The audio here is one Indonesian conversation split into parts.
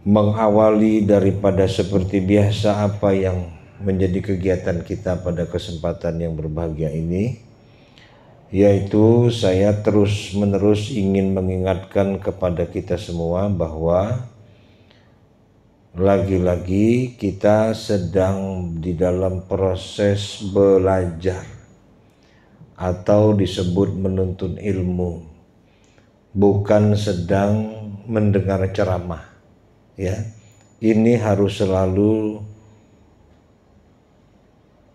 mengawali daripada seperti biasa apa yang menjadi kegiatan kita pada kesempatan yang berbahagia ini, yaitu saya terus-menerus ingin mengingatkan kepada kita semua bahwa lagi-lagi kita sedang di dalam proses belajar atau disebut menuntut ilmu, bukan sedang mendengar ceramah. Ya, ini harus selalu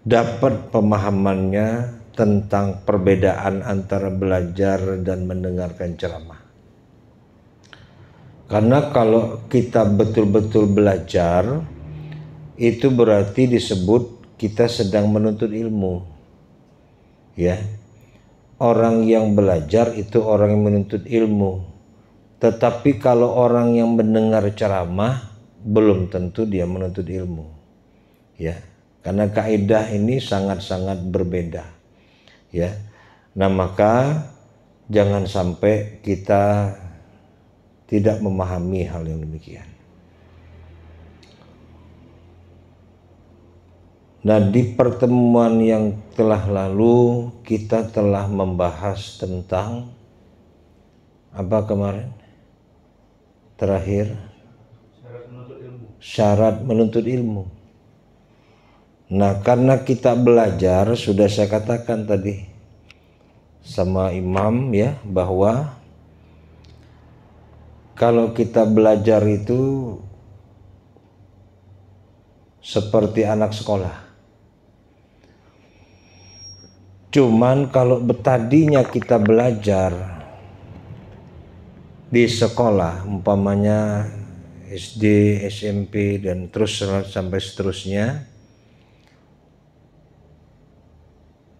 dapat pemahamannya tentang perbedaan antara belajar dan mendengarkan ceramah. Karena kalau kita betul-betul belajar, itu berarti disebut kita sedang menuntut ilmu. Ya, orang yang belajar itu orang yang menuntut ilmu. Tetapi kalau orang yang mendengar ceramah, belum tentu dia menuntut ilmu. Ya, karena kaidah ini sangat-sangat berbeda. Ya, nah maka jangan sampai kita tidak memahami hal yang demikian. Nah, di pertemuan yang telah lalu kita telah membahas tentang apa kemarin? Terakhir, syarat menuntut ilmu. Nah, karena kita belajar, sudah saya katakan tadi sama imam ya, bahwa kalau kita belajar itu seperti anak sekolah. Cuman kalau tadinya kita belajar di sekolah, umpamanya SD, SMP, dan terus sampai seterusnya,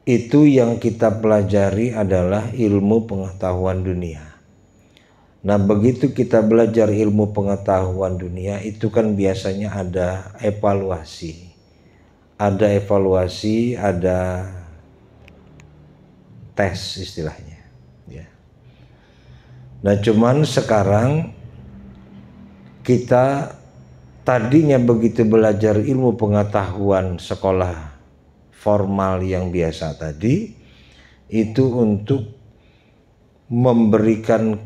itu yang kita pelajari adalah ilmu pengetahuan dunia. Nah, begitu kita belajar ilmu pengetahuan dunia, itu kan biasanya ada evaluasi. Ada evaluasi, ada tes istilahnya. Ya. Nah, cuman sekarang kita tadinya begitu belajar ilmu pengetahuan sekolah formal yang biasa tadi, itu untuk memberikan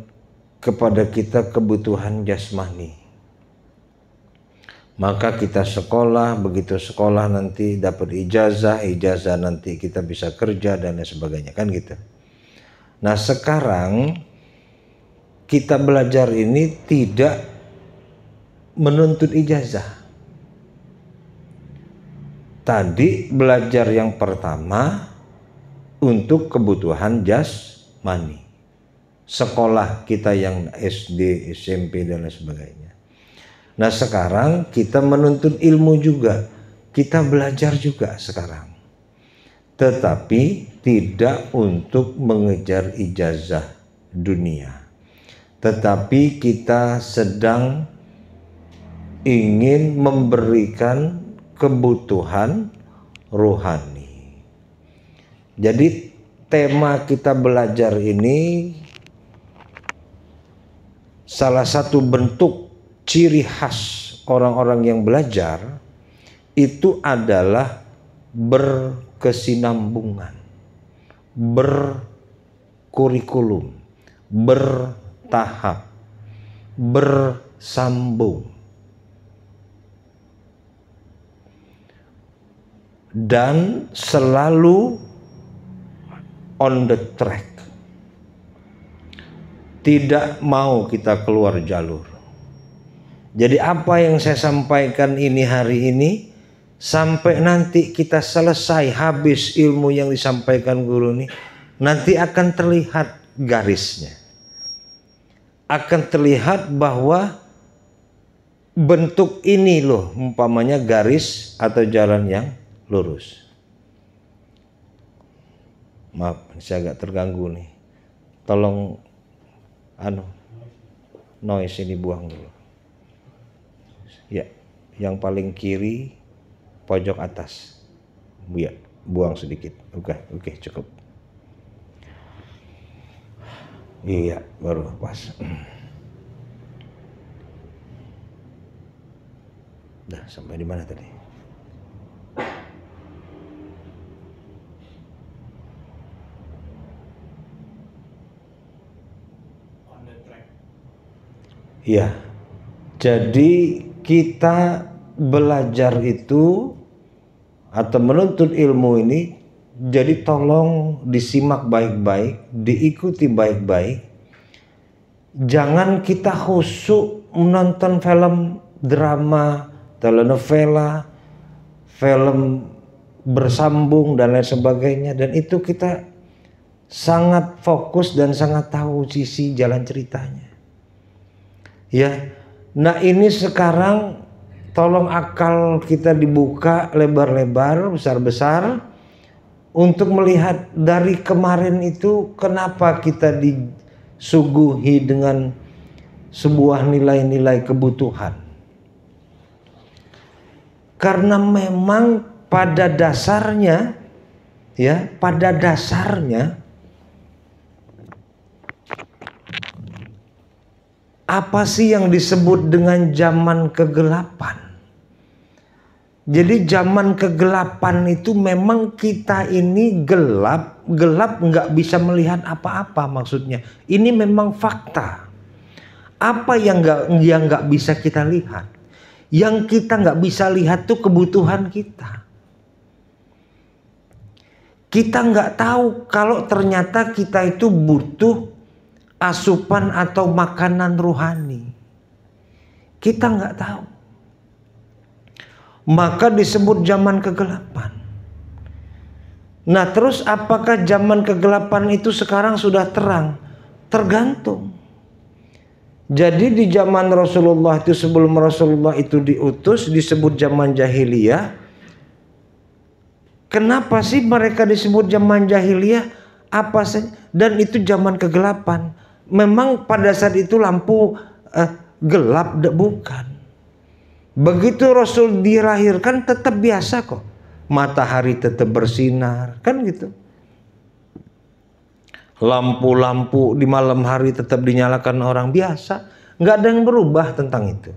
kepada kita kebutuhan jasmani. Maka kita sekolah, begitu sekolah nanti dapat ijazah, ijazah nanti kita bisa kerja dan lain sebagainya, kan gitu. Nah, sekarang kita belajar ini tidak menuntut ijazah. Tadi belajar yang pertama untuk kebutuhan jasmani. Sekolah kita yang SD, SMP dan lain sebagainya. Nah, sekarang kita menuntut ilmu juga. Kita belajar juga sekarang. Tetapi tidak untuk mengejar ijazah dunia. Tetapi kita sedang ingin memberikan kebutuhan rohani. Jadi tema kita belajar ini, salah satu bentuk ciri khas orang-orang yang belajar itu adalah berkesinambungan, berkurikulum, bertahap, bersambung, dan selalu on the track. Tidak mau kita keluar jalur. Jadi apa yang saya sampaikan ini hari ini, sampai nanti kita selesai habis ilmu yang disampaikan guru ini, nanti akan terlihat garisnya. Akan terlihat bahwa bentuk ini loh, umpamanya garis atau jalan yang lurus. Maaf, saya agak terganggu nih. Tolong noise ini buang dulu. Ya, yang paling kiri pojok atas. Ya, buang sedikit. Oke, cukup. Iya, baru pas. Udah sampai di mana tadi? Ya, jadi kita belajar itu atau menuntut ilmu ini, jadi tolong disimak baik-baik, diikuti baik-baik. Jangan kita khusyuk menonton film drama, telenovela, film bersambung dan lain sebagainya, dan itu kita sangat fokus dan sangat tahu sisi jalan ceritanya. Ya, nah ini sekarang tolong akal kita dibuka lebar-lebar, besar-besar untuk melihat dari kemarin itu kenapa kita disuguhi dengan sebuah nilai-nilai kebutuhan. Karena memang pada dasarnya, ya, pada dasarnya apa sih yang disebut dengan zaman kegelapan? Jadi zaman kegelapan itu memang kita ini gelap nggak bisa melihat apa-apa maksudnya. Ini memang fakta. Apa yang nggak bisa kita lihat? Yang kita nggak bisa lihat tuh kebutuhan kita. Kita nggak tahu kalau ternyata kita itu butuh asupan atau makanan rohani. Kita nggak tahu. Maka disebut zaman kegelapan. Nah, terus apakah zaman kegelapan itu sekarang sudah terang? Tergantung. Jadi di zaman Rasulullah itu, sebelum Rasulullah itu diutus, disebut zaman jahiliyah. Kenapa sih mereka disebut zaman jahiliyah? Apa sih? Dan itu zaman kegelapan. Memang pada saat itu lampu gelap? Bukan. Begitu Rasul dilahirkan tetap biasa kok. Matahari tetap bersinar, kan gitu. Lampu-lampu di malam hari tetap dinyalakan orang biasa. Nggak ada yang berubah tentang itu.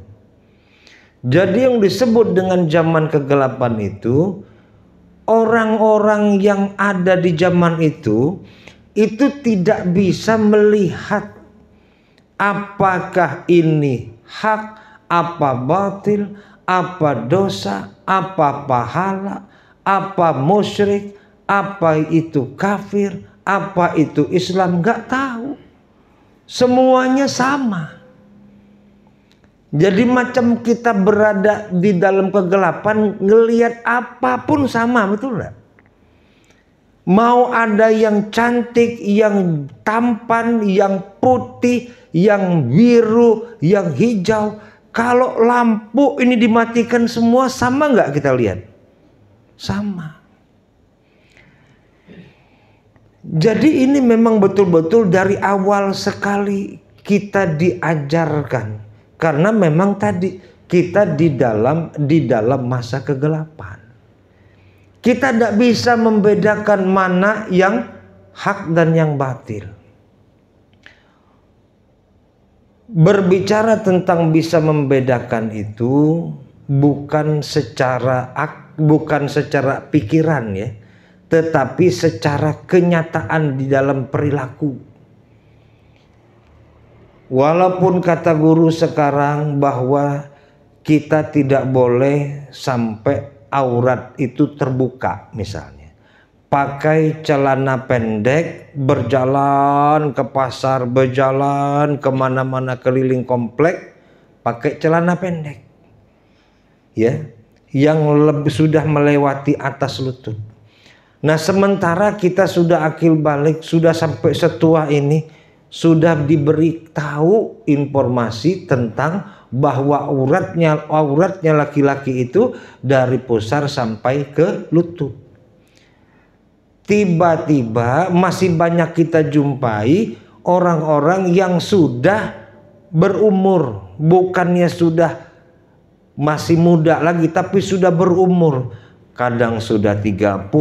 Jadi yang disebut dengan zaman kegelapan itu, orang-orang yang ada di zaman itu tidak bisa melihat apakah ini hak, apa batil, apa dosa, apa pahala, apa musyrik, apa itu kafir, apa itu Islam, nggak tahu. Semuanya sama. Jadi macam kita berada di dalam kegelapan, ngelihat apapun sama, betul nggak? Mau ada yang cantik, yang tampan, yang putih, yang biru, yang hijau. Kalau lampu ini dimatikan semua, sama nggak kita lihat? Sama. Jadi ini memang betul-betul dari awal sekali kita diajarkan. Karena memang tadi kita di dalam masa kegelapan. Kita tidak bisa membedakan mana yang hak dan yang batil. Berbicara tentang bisa membedakan itu bukan secara pikiran ya, tetapi secara kenyataan di dalam perilaku. Walaupun kata guru sekarang bahwa kita tidak boleh sampai aurat itu terbuka, misalnya pakai celana pendek berjalan ke pasar, berjalan kemana-mana keliling komplek pakai celana pendek, ya, yang sudah melewati atas lutut. Nah, sementara kita sudah akil balik, sudah sampai setua ini, sudah diberitahu informasi tentang bahwa auratnya laki-laki itu dari pusar sampai ke lutut. Tiba-tiba masih banyak kita jumpai orang-orang yang sudah berumur, bukannya sudah masih muda lagi, tapi sudah berumur. Kadang sudah 30,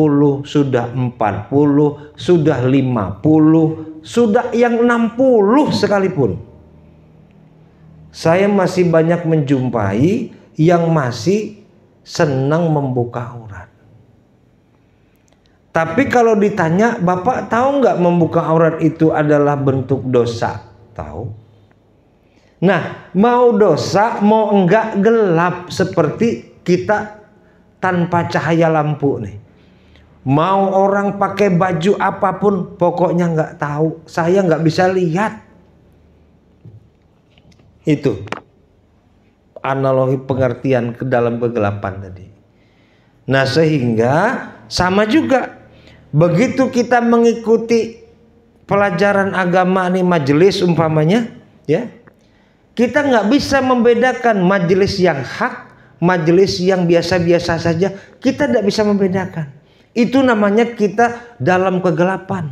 sudah 40, sudah 50, sudah yang 60 sekalipun. Saya masih banyak menjumpai yang masih senang membuka aurat. Tapi kalau ditanya, Bapak tahu nggak membuka aurat itu adalah bentuk dosa? Tahu. Nah, mau dosa, mau enggak gelap seperti kita tanpa cahaya lampu nih. Mau orang pakai baju apapun, pokoknya nggak tahu. Saya nggak bisa lihat. Itu analogi pengertian ke dalam kegelapan tadi. Nah, sehingga sama juga. Begitu kita mengikuti pelajaran agama nih, majelis umpamanya, ya, kita nggak bisa membedakan majelis yang hak, majelis yang biasa-biasa saja. Kita tidak bisa membedakan. Itu namanya kita dalam kegelapan.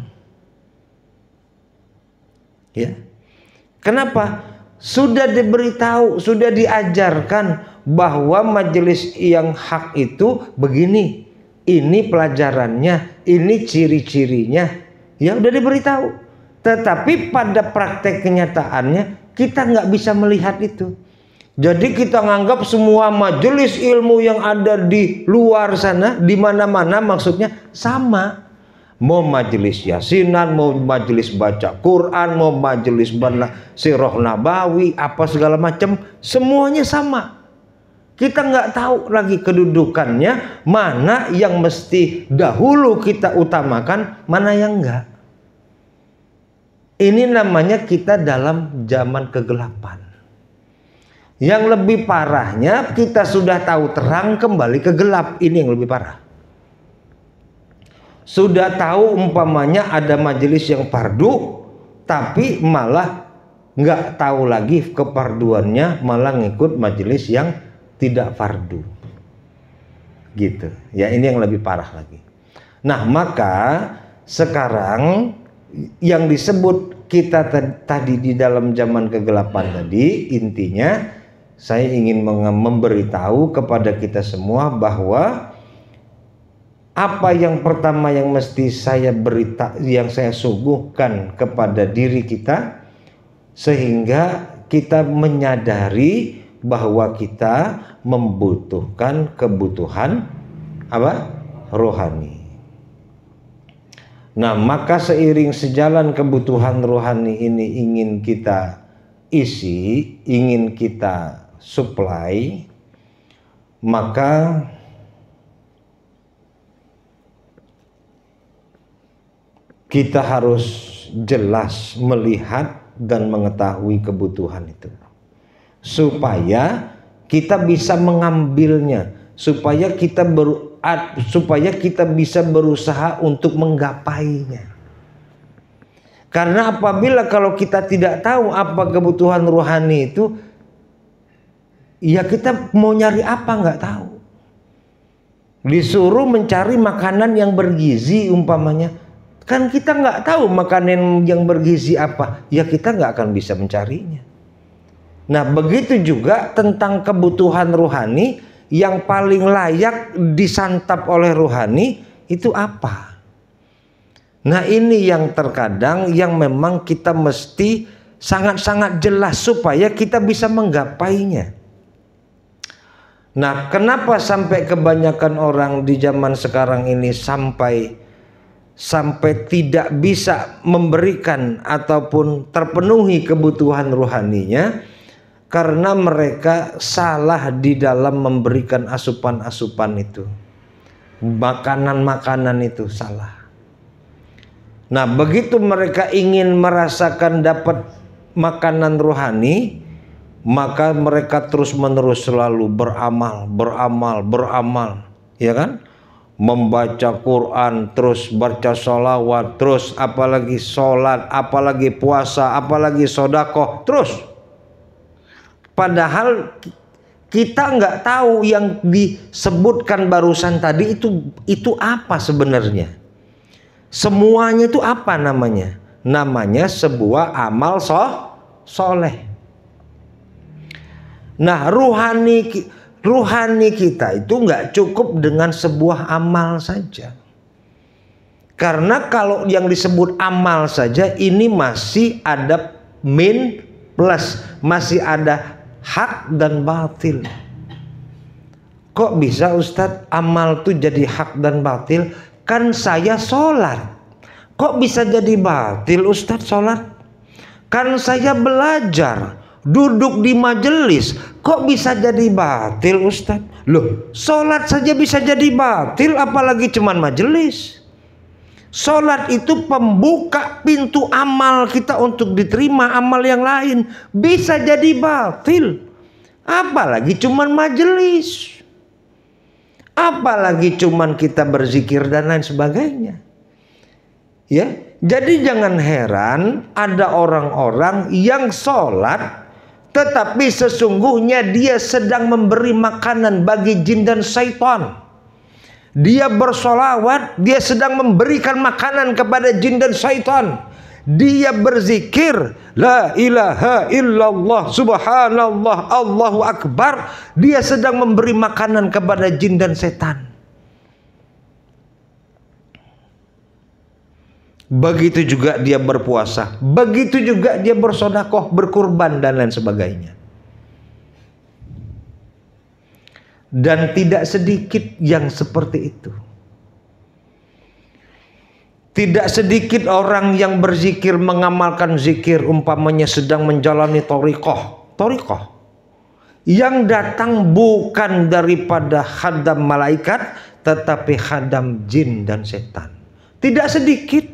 Ya, kenapa? Sudah diberitahu, sudah diajarkan bahwa majelis yang hak itu begini. Ini pelajarannya, ini ciri-cirinya. Ya udah diberitahu. Tetapi pada praktek kenyataannya kita nggak bisa melihat itu. Jadi kita nganggap semua majelis ilmu yang ada di luar sana, di mana-mana maksudnya sama. Mau majelis yasinan, mau majelis baca Quran, mau majelis sirah nabawi, apa segala macam, semuanya sama. Kita nggak tahu lagi kedudukannya, mana yang mesti dahulu kita utamakan, mana yang enggak. Ini namanya kita dalam zaman kegelapan. Yang lebih parahnya, kita sudah tahu terang kembali ke gelap. Ini yang lebih parah. Sudah tahu umpamanya ada majelis yang fardu, tapi malah nggak tahu lagi keparduannya, malah ngikut majelis yang tidak fardu, gitu ya. Ini yang lebih parah lagi. Nah, maka sekarang yang disebut kita tadi di dalam zaman kegelapan tadi, intinya saya ingin memberitahu kepada kita semua bahwa apa yang pertama yang mesti saya yang saya suguhkan kepada diri kita, sehingga kita menyadari bahwa kita membutuhkan kebutuhan apa? Rohani. Nah, maka seiring sejalan kebutuhan rohani ini ingin kita isi, ingin kita supply, maka kita harus jelas melihat dan mengetahui kebutuhan itu, supaya kita bisa mengambilnya, supaya kita bisa berusaha untuk menggapainya. Karena apabila kalau kita tidak tahu apa kebutuhan rohani itu, ya kita mau nyari apa nggak tahu. Disuruh mencari makanan yang bergizi umpamanya, kan kita nggak tahu makanan yang bergizi apa, ya kita nggak akan bisa mencarinya. Nah, begitu juga tentang kebutuhan rohani, yang paling layak disantap oleh rohani itu apa? Nah, ini yang terkadang yang memang kita mesti sangat-sangat jelas supaya kita bisa menggapainya. Nah, kenapa sampai kebanyakan orang di zaman sekarang ini sampai tidak bisa memberikan ataupun terpenuhi kebutuhan rohaninya? Karena mereka salah di dalam memberikan asupan-asupan itu, makanan-makanan itu salah. Nah, begitu mereka ingin merasakan dapat makanan rohani, maka mereka terus-menerus selalu beramal, ya kan? Membaca Quran, terus baca sholawat, terus apalagi sholat, apalagi puasa, apalagi sodakoh, terus. Padahal kita nggak tahu yang disebutkan barusan tadi itu apa sebenarnya. Semuanya itu apa namanya? Namanya sebuah amal soleh. Nah, ruhani kita itu nggak cukup dengan sebuah amal saja. Karena kalau yang disebut amal saja ini masih ada min plus, masih ada hak dan batil. Kok bisa Ustadz amal tuh jadi hak dan batil? Kan saya sholat. Kok bisa jadi batil Ustadz sholat? Kan saya belajar, duduk di majelis. Kok bisa jadi batil Ustadz? Loh, sholat saja bisa jadi batil, apalagi cuman majelis. Sholat itu pembuka pintu amal kita untuk diterima amal yang lain. Bisa jadi batil, apalagi cuman majelis. Apalagi cuman kita berzikir dan lain sebagainya. Ya, jadi jangan heran ada orang-orang yang sholat tetapi sesungguhnya dia sedang memberi makanan bagi jin dan syaitan. Dia bersolawat, dia sedang memberikan makanan kepada jin dan syaitan. Dia berzikir, la ilaha illallah, subhanallah, Allahu akbar. Dia sedang memberi makanan kepada jin dan setan. Begitu juga dia berpuasa, begitu juga dia bersedekah, berkurban dan lain sebagainya. Dan tidak sedikit yang seperti itu. Tidak sedikit orang yang berzikir, mengamalkan zikir, umpamanya sedang menjalani thariqah yang datang bukan daripada khadam malaikat tetapi khadam jin dan setan. Tidak sedikit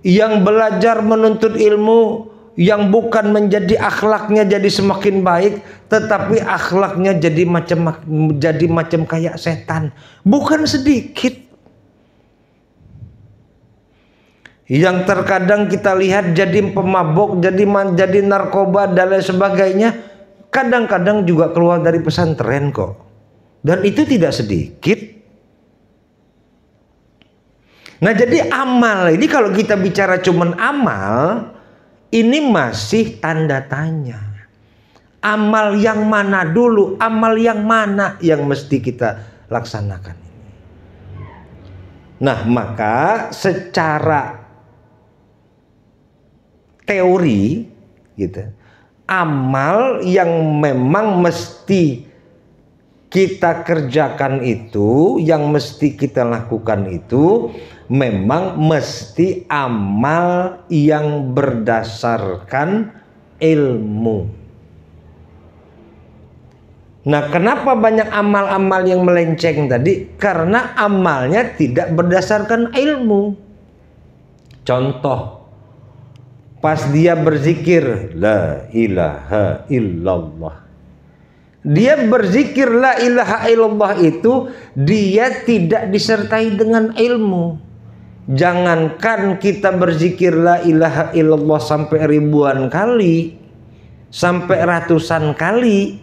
yang belajar menuntut ilmu yang bukan menjadi akhlaknya jadi semakin baik tetapi akhlaknya jadi macam kayak setan. Bukan sedikit. Yang terkadang kita lihat jadi pemabok, jadi narkoba dan lain sebagainya, kadang-kadang juga keluar dari pesantren kok. Dan itu tidak sedikit. Nah, jadi amal ini kalau kita bicara cuman amal, ini masih tanda tanya. Amal yang mana dulu? Amal yang mana yang mesti kita laksanakan? Nah, maka secara teori gitu, amal yang memang mesti kita kerjakan itu, yang mesti kita lakukan itu memang mesti amal yang berdasarkan ilmu. Nah, kenapa banyak amal-amal yang melenceng tadi? Karena amalnya tidak berdasarkan ilmu. Contoh, pas dia berzikir la ilaha illallah, dia berzikir la ilaha illallah itu dia tidak disertai dengan ilmu. Jangankan kita berzikir la ilaha illallah sampai ribuan kali, sampai ratusan kali,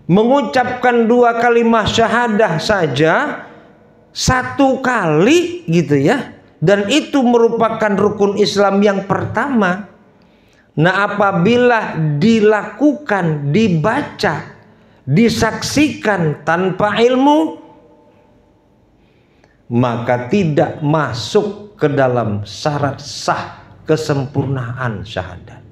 mengucapkan 2 kalimat syahadah saja 1 kali gitu ya, dan itu merupakan rukun Islam yang pertama. Nah, apabila dilakukan, dibaca, disaksikan tanpa ilmu, maka tidak masuk ke dalam syarat sah kesempurnaan syahadat.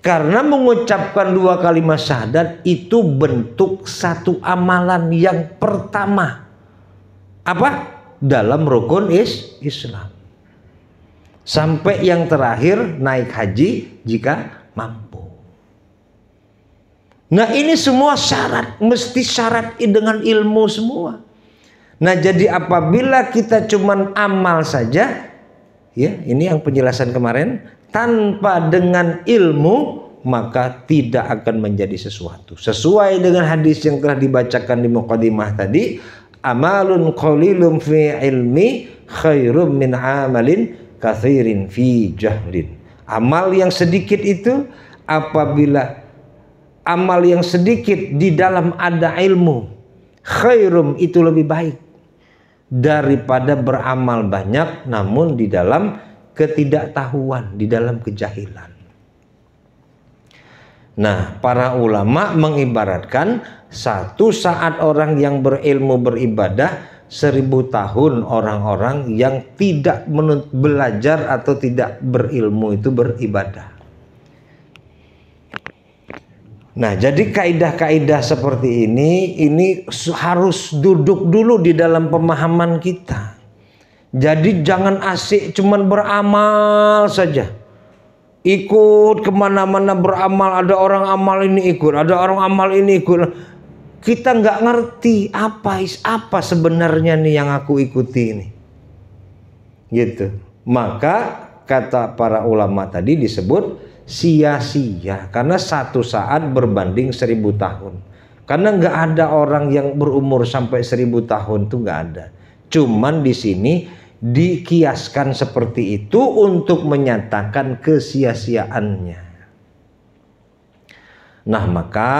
Karena mengucapkan 2 kalimat syahadat itu bentuk satu amalan yang pertama. Apa? Dalam rukun Islam. Sampai yang terakhir naik haji jika mampu. Nah, ini semua syarat, mesti syarat dengan ilmu semua. Nah, jadi apabila kita cuman amal saja, ya, ini yang penjelasan kemarin, tanpa dengan ilmu, maka tidak akan menjadi sesuatu. Sesuai dengan hadis yang telah dibacakan di muqaddimah tadi, amalun qalilun fi ilmi khairum min amalin katsirin fi jahlin. Amal yang sedikit itu, apabila amal yang sedikit di dalam ada ilmu, khairum itu lebih baik daripada beramal banyak namun di dalam ketidaktahuan, di dalam kejahilan. Nah, para ulama mengibaratkan satu saat orang yang berilmu beribadah, 1000 tahun orang-orang yang tidak belajar atau tidak berilmu itu beribadah. Nah, jadi kaidah-kaidah seperti ini harus duduk dulu di dalam pemahaman kita. Jadi jangan asik cuman beramal saja. Ikut kemana-mana beramal, ada orang amal ini ikut, ada orang amal ini ikut. Kita nggak ngerti apa sebenarnya nih yang aku ikuti ini. Gitu. Maka kata para ulama tadi disebut sia-sia, karena satu saat berbanding 1000 tahun. Karena nggak ada orang yang berumur sampai 1000 tahun, tuh nggak ada. Cuman di sini dikiaskan seperti itu untuk menyatakan kesia-siaannya. Nah, maka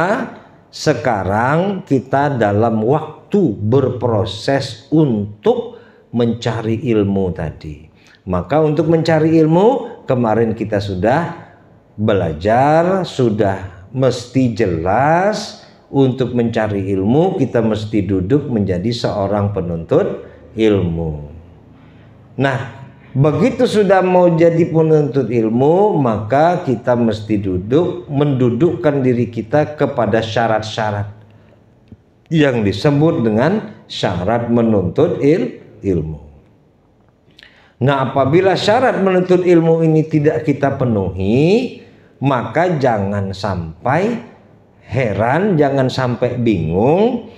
sekarang kita dalam waktu berproses untuk mencari ilmu tadi. Maka untuk mencari ilmu kemarin kita sudah belajar, sudah mesti jelas untuk mencari ilmu kita mesti duduk menjadi seorang penuntut ilmu. Nah, begitu sudah mau jadi penuntut ilmu, maka kita mesti mendudukkan diri kita kepada syarat-syarat yang disebut dengan syarat menuntut ilmu. Nah, apabila syarat menuntut ilmu ini tidak kita penuhi, maka jangan sampai heran, jangan sampai bingung.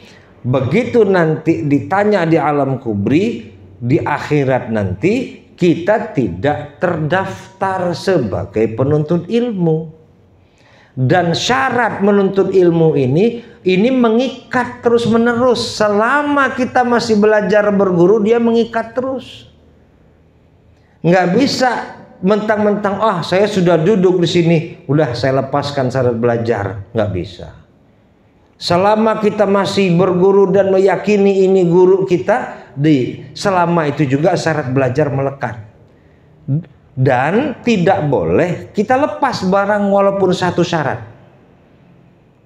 Begitu nanti ditanya di alam kubri, di akhirat nanti kita tidak terdaftar sebagai penuntut ilmu. Dan syarat menuntut ilmu ini mengikat terus menerus. Selama kita masih belajar berguru, dia mengikat terus. Nggak bisa mentang-mentang saya sudah duduk di sini, udah saya lepaskan syarat belajar. Nggak bisa. Selama kita masih berguru dan meyakini ini guru kita, selama itu juga syarat belajar melekat. Dan tidak boleh kita lepas barang walaupun satu syarat.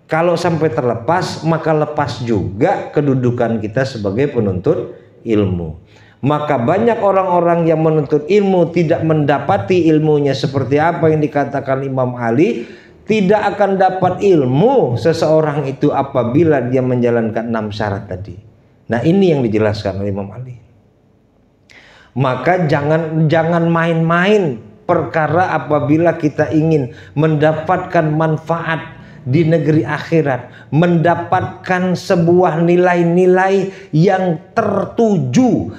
Kalau sampai terlepas, maka lepas juga kedudukan kita sebagai penuntut ilmu. Maka banyak orang-orang yang menuntut ilmu tidak mendapati ilmunya seperti apa yang dikatakan Imam Ali. Tidak akan dapat ilmu seseorang itu apabila dia menjalankan 6 syarat tadi. Nah, ini yang dijelaskan oleh Imam Ali. Maka jangan main-main perkara apabila kita ingin mendapatkan manfaat di negeri akhirat, mendapatkan sebuah nilai-nilai yang tertuju,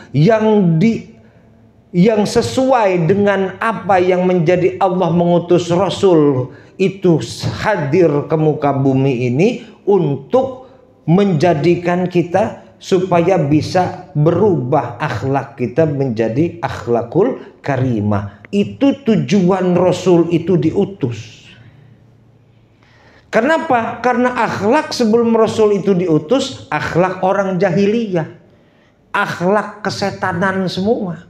yang sesuai dengan apa yang menjadi Allah mengutus Rasul itu hadir ke muka bumi ini untuk menjadikan kita supaya bisa berubah akhlak kita menjadi akhlakul karimah. Itu tujuan Rasul itu diutus. Kenapa? Karena akhlak sebelum Rasul itu diutus, akhlak orang jahiliyah, akhlak kesetanan semua.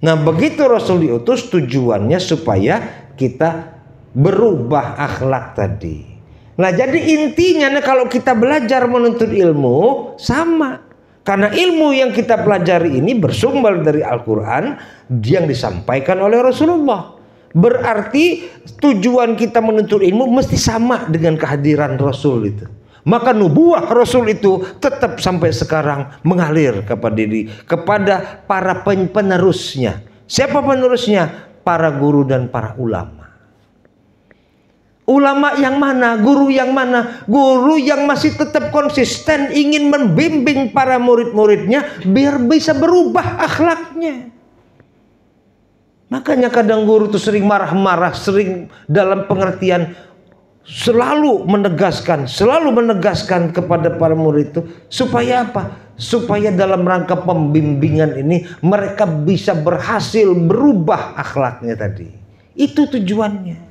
Nah, begitu Rasul diutus tujuannya supaya kita berubah akhlak tadi. Nah, jadi intinya kalau kita belajar menuntut ilmu sama. Karena ilmu yang kita pelajari ini bersumber dari Al-Quran yang disampaikan oleh Rasulullah. Berarti tujuan kita menuntut ilmu mesti sama dengan kehadiran Rasul itu. Maka nubuah Rasul itu tetap sampai sekarang mengalir kepada para penerusnya. Siapa penerusnya? Para guru dan para ulama. Ulama yang mana? Guru yang mana? Guru yang masih tetap konsisten ingin membimbing para murid-muridnya biar bisa berubah akhlaknya. Makanya kadang guru itu sering marah-marah, sering dalam pengertian selalu menegaskan kepada para murid itu supaya apa? Supaya dalam rangka pembimbingan ini mereka bisa berhasil berubah akhlaknya tadi. Itu tujuannya.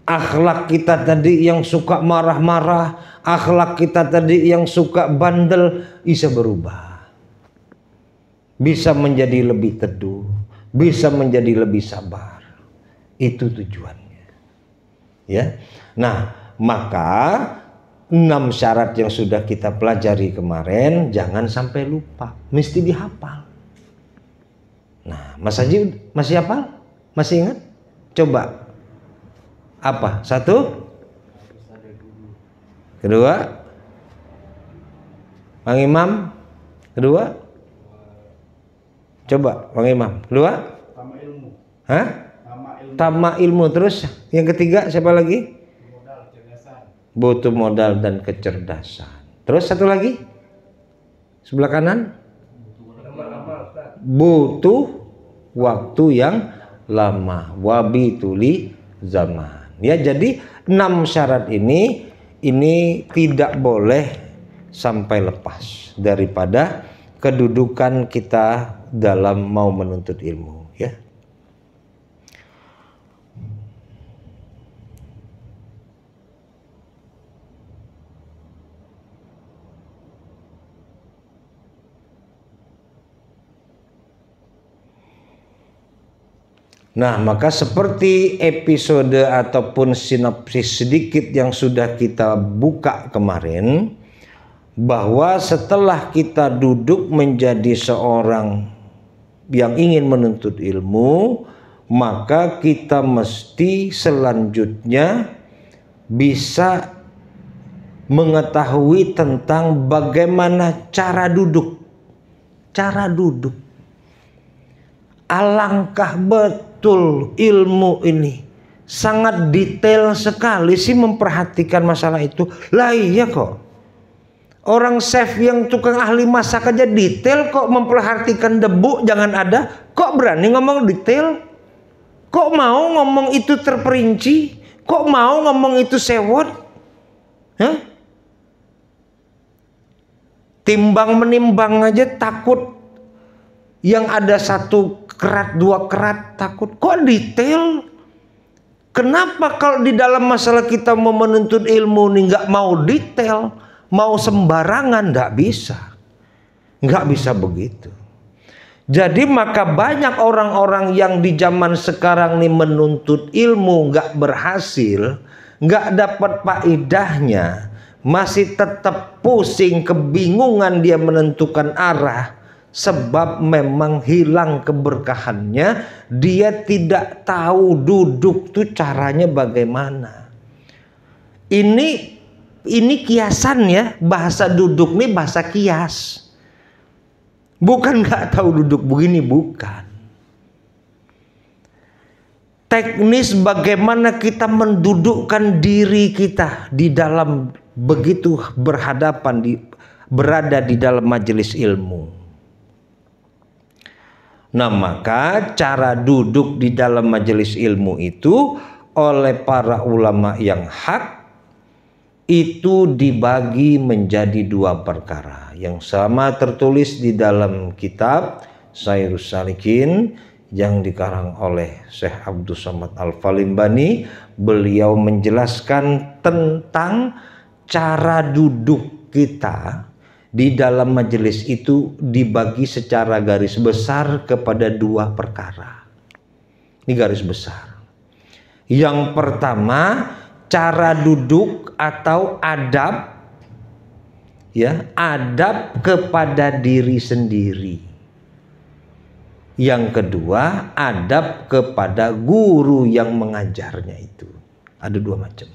Akhlak kita tadi yang suka marah-marah, akhlak kita tadi yang suka bandel bisa berubah. Bisa menjadi lebih teduh, bisa menjadi lebih sabar. Itu tujuannya. Ya. Nah, maka 6 syarat yang sudah kita pelajari kemarin jangan sampai lupa, mesti dihafal. Nah, Mas Haji masih hafal? Masih ingat? Coba Apa? Satu? Kedua? Bang Imam? Kedua? Coba Bang Imam. Kedua? Tama ilmu. Hah? Tama ilmu. Tama ilmu. Terus yang ketiga siapa lagi? Modal kecerdasan. Butuh modal dan kecerdasan. Terus satu lagi? Sebelah kanan? Butuh waktu yang lama. Wabi tuli zaman. Ya, jadi 6 syarat ini tidak boleh sampai lepas daripada kedudukan kita dalam mau menuntut ilmu, ya. Nah, maka seperti episode ataupun sinopsis sedikit yang sudah kita buka kemarin, bahwa setelah kita duduk menjadi seorang yang ingin menuntut ilmu, maka kita mesti selanjutnya bisa mengetahui tentang bagaimana cara duduk. Cara duduk. Alangkah betul ilmu ini. Sangat detail sekali sih memperhatikan masalah itu. Lah iya kok. Orang chef yang tukang ahli masak aja detail kok, memperhatikan debu jangan ada. Kok berani ngomong detail? Kok mau ngomong itu terperinci? Kok mau ngomong itu sewot? Hah? Timbang menimbang aja takut. Yang ada 1 kerat 2 kerat takut. Kok detail? Kenapa kalau di dalam masalah kita mau menuntut ilmu nih nggak mau detail, mau sembarangan? Nggak bisa, nggak bisa begitu. Jadi maka banyak orang-orang yang di zaman sekarang nih menuntut ilmu nggak berhasil, nggak dapat faedahnya, masih tetap pusing, kebingungan dia menentukan arah. Sebab memang hilang keberkahannya, dia tidak tahu duduk tuh caranya bagaimana. Ini kiasan ya, bahasa duduk nih bahasa kias. Bukan nggak tahu duduk begini, bukan. Teknis bagaimana kita mendudukkan diri kita di dalam begitu berada di dalam majelis ilmu. Nah, maka cara duduk di dalam majelis ilmu itu oleh para ulama yang hak itu dibagi menjadi 2 perkara. Yang sama tertulis di dalam kitab Syairus Salikin yang dikarang oleh Syekh Abdus Somad Al-Falimbani. Beliau menjelaskan tentang cara duduk kita di dalam majelis itu dibagi secara garis besar kepada 2 perkara. Ini garis besar. Yang pertama, cara duduk atau adab, ya, adab kepada diri sendiri. Yang kedua, adab kepada guru yang mengajarnya itu. Ada 2 macam.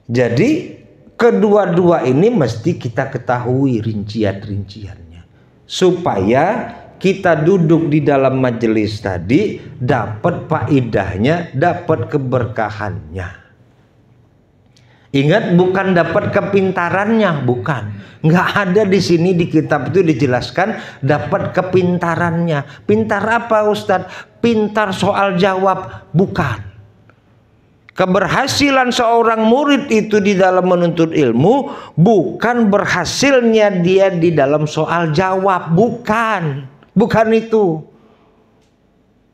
Jadi kedua-dua ini mesti kita ketahui rincian-rinciannya, supaya kita duduk di dalam majelis tadi dapat faedahnya, dapat keberkahannya. Ingat, bukan dapat kepintarannya, bukan. Nggak ada di sini di kitab itu dijelaskan dapat kepintarannya. Pintar apa Ustadz? Pintar soal jawab, bukan. Keberhasilan seorang murid itu di dalam menuntut ilmu bukan berhasilnya dia di dalam soal jawab, bukan. Bukan itu.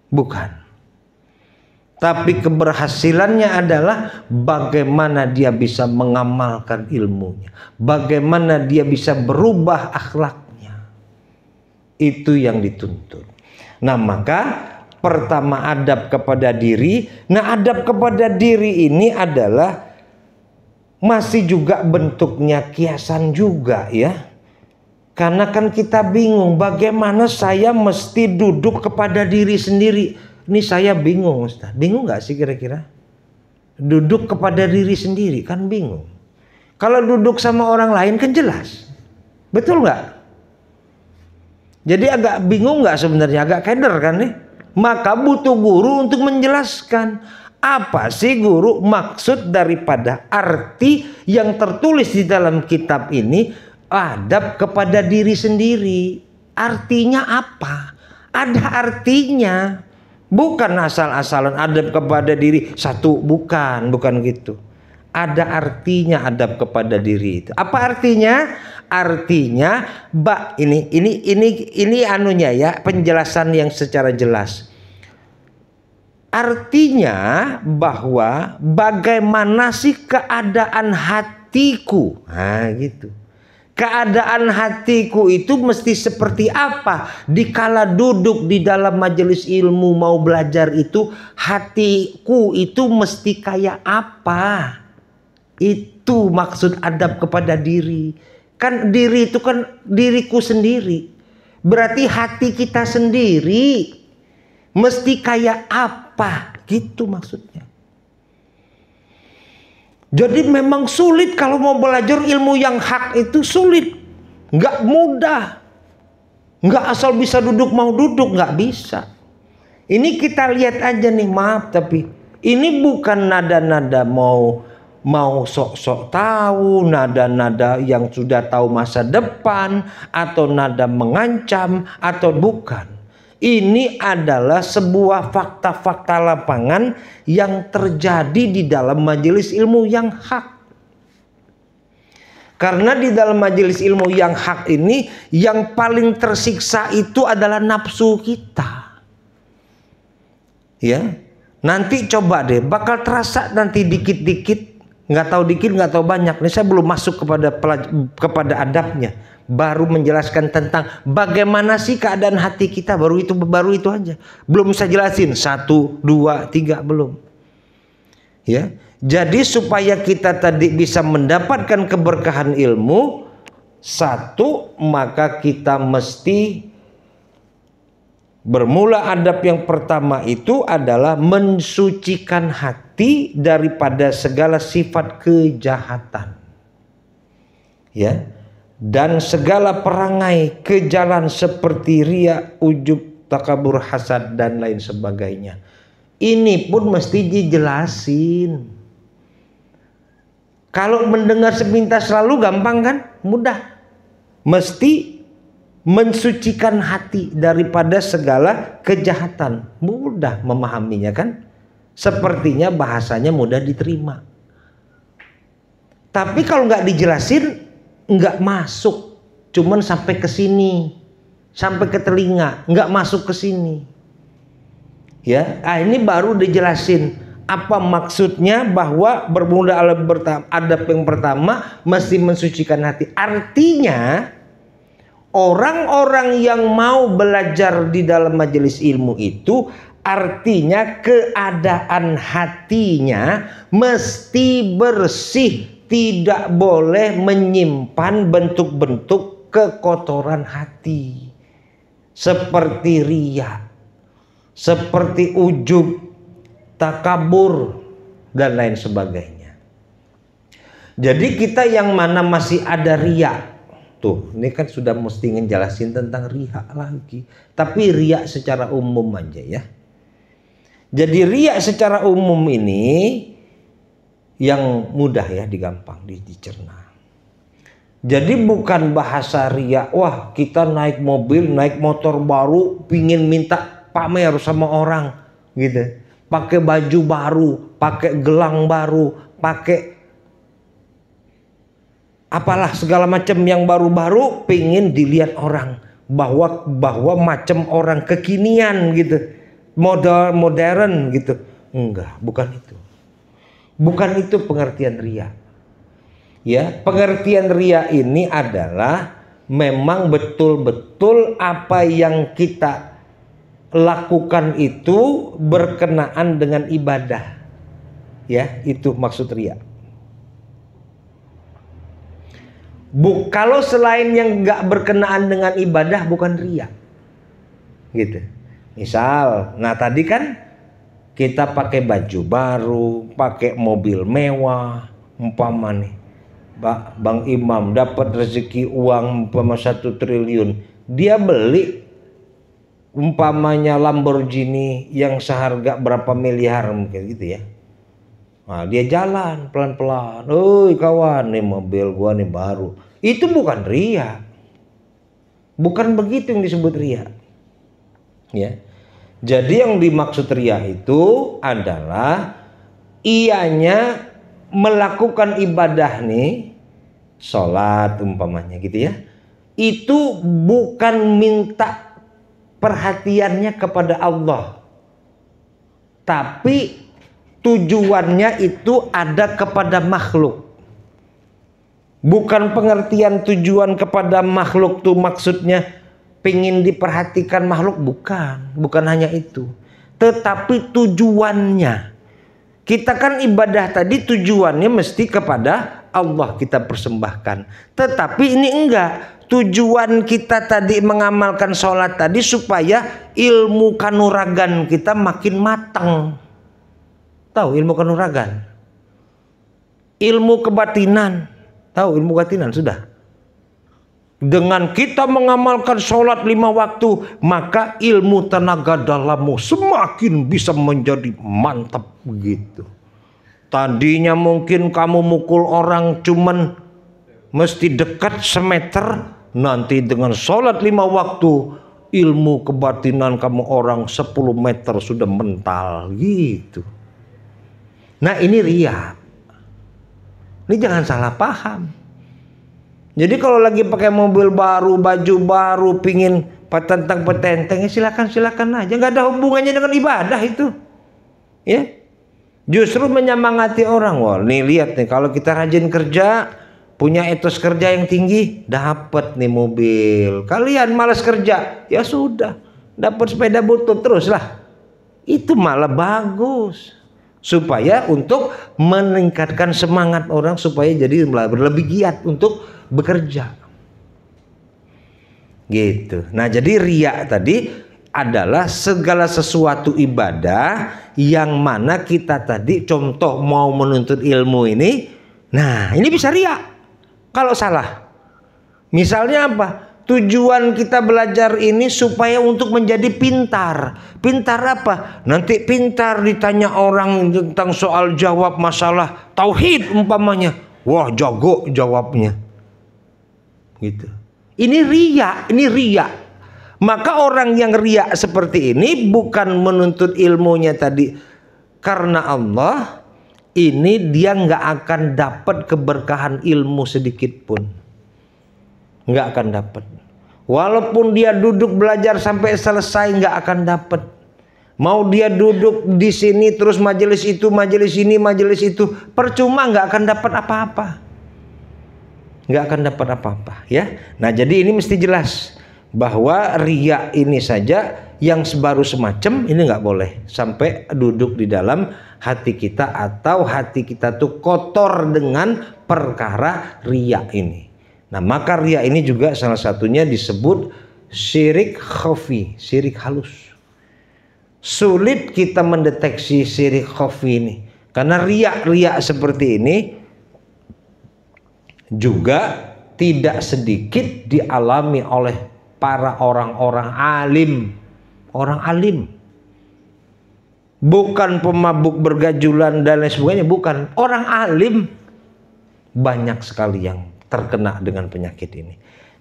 Bukan. Tapi keberhasilannya adalah bagaimana dia bisa mengamalkan ilmunya, bagaimana dia bisa berubah akhlaknya. Itu yang dituntut. Nah, maka pertama adab kepada diri. Nah, adab kepada diri ini adalah masih juga bentuknya kiasan juga ya. Karena kan kita bingung bagaimana saya mesti duduk kepada diri sendiri. Ini saya bingung Ustaz. Bingung gak sih kira-kira? Duduk kepada diri sendiri kan bingung. Kalau duduk sama orang lain kan jelas. Betul nggak? Jadi agak bingung nggak sebenarnya, agak keder kan nih. Maka butuh guru untuk menjelaskan apa sih guru maksud daripada arti yang tertulis di dalam kitab ini, adab kepada diri sendiri. Artinya apa? Ada artinya. Bukan asal-asalan adab kepada diri satu, bukan gitu. Ada artinya adab kepada diri itu. Apa artinya? Artinya, ini anunya ya, penjelasan yang secara jelas. Artinya bahwa bagaimana sih keadaan hatiku? Nah, gitu. Keadaan hatiku itu mesti seperti apa? Dikala duduk di dalam majelis ilmu mau belajar itu, hatiku itu mesti kayak apa? Itu maksud adab kepada diri. Kan diri itu kan diriku sendiri. Berarti hati kita sendiri mesti kayak apa? Gitu maksudnya. Jadi memang sulit kalau mau belajar ilmu yang hak itu sulit. Nggak mudah. Nggak asal bisa duduk mau duduk, nggak bisa. Ini kita lihat aja nih, maaf tapi ini bukan nada-nada mau sok-sok tahu, nada-nada yang sudah tahu masa depan, atau nada mengancam, atau bukan. Ini adalah sebuah fakta-fakta lapangan yang terjadi di dalam majelis ilmu yang hak. Karena di dalam majelis ilmu yang hak ini, yang paling tersiksa itu adalah nafsu kita. Ya, nanti coba deh, bakal terasa nanti dikit-dikit. Nggak tahu dikit, nggak tahu banyak. Ini saya belum masuk kepada adabnya. Baru menjelaskan tentang bagaimana sih keadaan hati kita. Baru itu aja. Belum saya jelasin 1, 2, 3 belum. Ya, jadi supaya kita tadi bisa mendapatkan keberkahan ilmu, 1, maka kita mesti bermula adab yang pertama itu adalah mensucikan hati daripada segala sifat kejahatan. Ya. Dan segala perangai kejalan seperti riya, ujub, takabur, hasad dan lain sebagainya. Ini pun mesti dijelasin. Kalau mendengar sepintas lalu gampang kan? Mudah. Mesti mensucikan hati daripada segala kejahatan. Mudah memahaminya kan? Sepertinya bahasanya mudah diterima. Tapi kalau nggak dijelasin, nggak masuk. Cuman sampai ke sini, sampai ke telinga, nggak masuk ke sini. Ya, ini baru dijelasin apa maksudnya bahwa bermula adab yang pertama mesti mensucikan hati. Artinya orang-orang yang mau belajar di dalam majelis ilmu itu artinya keadaan hatinya mesti bersih, tidak boleh menyimpan bentuk-bentuk kekotoran hati seperti riya, seperti ujub, takabur dan lain sebagainya. Jadi kita yang mana masih ada riya, tuh ini kan sudah mesti ngejelasin tentang riya lagi, tapi riya secara umum aja ya. Jadi riya secara umum ini yang mudah ya digampang dicerna. Jadi bukan bahasa riya, wah kita naik mobil, naik motor baru, pingin minta pamer sama orang gitu. Pakai baju baru, pakai gelang baru, pakai apalah segala macam yang baru-baru, pingin dilihat orang bahwa macam orang kekinian gitu, modern gitu. Enggak, bukan itu. Bukan itu pengertian riya. Ya, pengertian riya ini adalah memang betul-betul apa yang kita lakukan itu berkenaan dengan ibadah. Ya, itu maksud riya. Kalau selain yang nggak berkenaan dengan ibadah bukan riya. Gitu. Misal, nah tadi kan kita pakai baju baru, pakai mobil mewah, umpama nih Bang Imam dapat rezeki uang umpama 1 triliun, dia beli umpamanya Lamborghini yang seharga berapa miliar mungkin gitu ya. Nah, dia jalan pelan-pelan, "Oi kawan, nih mobil gua nih baru." Itu bukan ria. Bukan begitu yang disebut ria. Ya. Jadi yang dimaksud ria itu adalah ianya melakukan ibadah nih, sholat umpamanya gitu ya. Itu bukan minta perhatiannya kepada Allah, tapi tujuannya itu ada kepada makhluk. Bukan pengertian tujuan kepada makhluk tuh maksudnya pengen diperhatikan makhluk, bukan hanya itu. Tetapi tujuannya, kita kan ibadah tadi tujuannya mesti kepada Allah kita persembahkan. Tetapi ini enggak. Tujuan kita tadi mengamalkan sholat tadi supaya ilmu kanuragan kita makin matang. Tahu ilmu kanuragan? Ilmu kebatinan. Tahu ilmu kebatinan sudah? Dengan kita mengamalkan sholat 5 waktu, maka ilmu tenaga dalammu semakin bisa menjadi mantap begitu. Tadinya mungkin kamu mukul orang cuman mesti dekat semeter, nanti dengan sholat 5 waktu ilmu kebatinan kamu orang 10 meter sudah mental gitu. Nah ini riya. Ini jangan salah paham. Jadi kalau lagi pakai mobil baru, baju baru, pingin petentang-petenteng, ya silakan aja, nggak ada hubungannya dengan ibadah itu. Ya, justru menyemangati orang. Wah, nih lihat nih, kalau kita rajin kerja, punya etos kerja yang tinggi, dapat nih mobil. Kalian malas kerja, ya sudah, dapat sepeda butut teruslah. Itu malah bagus. Supaya untuk meningkatkan semangat orang supaya jadi lebih giat untuk bekerja. Gitu. Nah, jadi riya tadi adalah segala sesuatu ibadah yang mana kita tadi contoh mau menuntut ilmu ini. Nah, ini bisa riya kalau salah. Misalnya apa? Tujuan kita belajar ini supaya untuk menjadi pintar. Pintar apa? Nanti pintar ditanya orang tentang soal jawab masalah tauhid umpamanya. Wah, jago jawabnya. Gitu. Ini riya. Maka orang yang riya seperti ini bukan menuntut ilmunya tadi karena Allah, ini dia nggak akan dapat keberkahan ilmu sedikit pun. Nggak akan dapat. Walaupun dia duduk belajar sampai selesai nggak akan dapat. Mau dia duduk di sini terus majelis itu, majelis ini, majelis itu, percuma, nggak akan dapat apa-apa. Nggak akan dapat apa-apa ya. Nah, jadi ini mesti jelas bahwa riya ini saja yang baru semacam ini nggak boleh sampai duduk di dalam hati kita atau hati kita tuh kotor dengan perkara riya ini. Nah, maka riya ini juga salah satunya disebut syirik khafi, syirik halus. Sulit kita mendeteksi syirik khafi ini karena riya seperti ini juga tidak sedikit dialami oleh para orang-orang alim. Orang alim. Bukan pemabuk bergajulan dan lain sebagainya, bukan. Orang alim banyak sekali yang terkena dengan penyakit ini.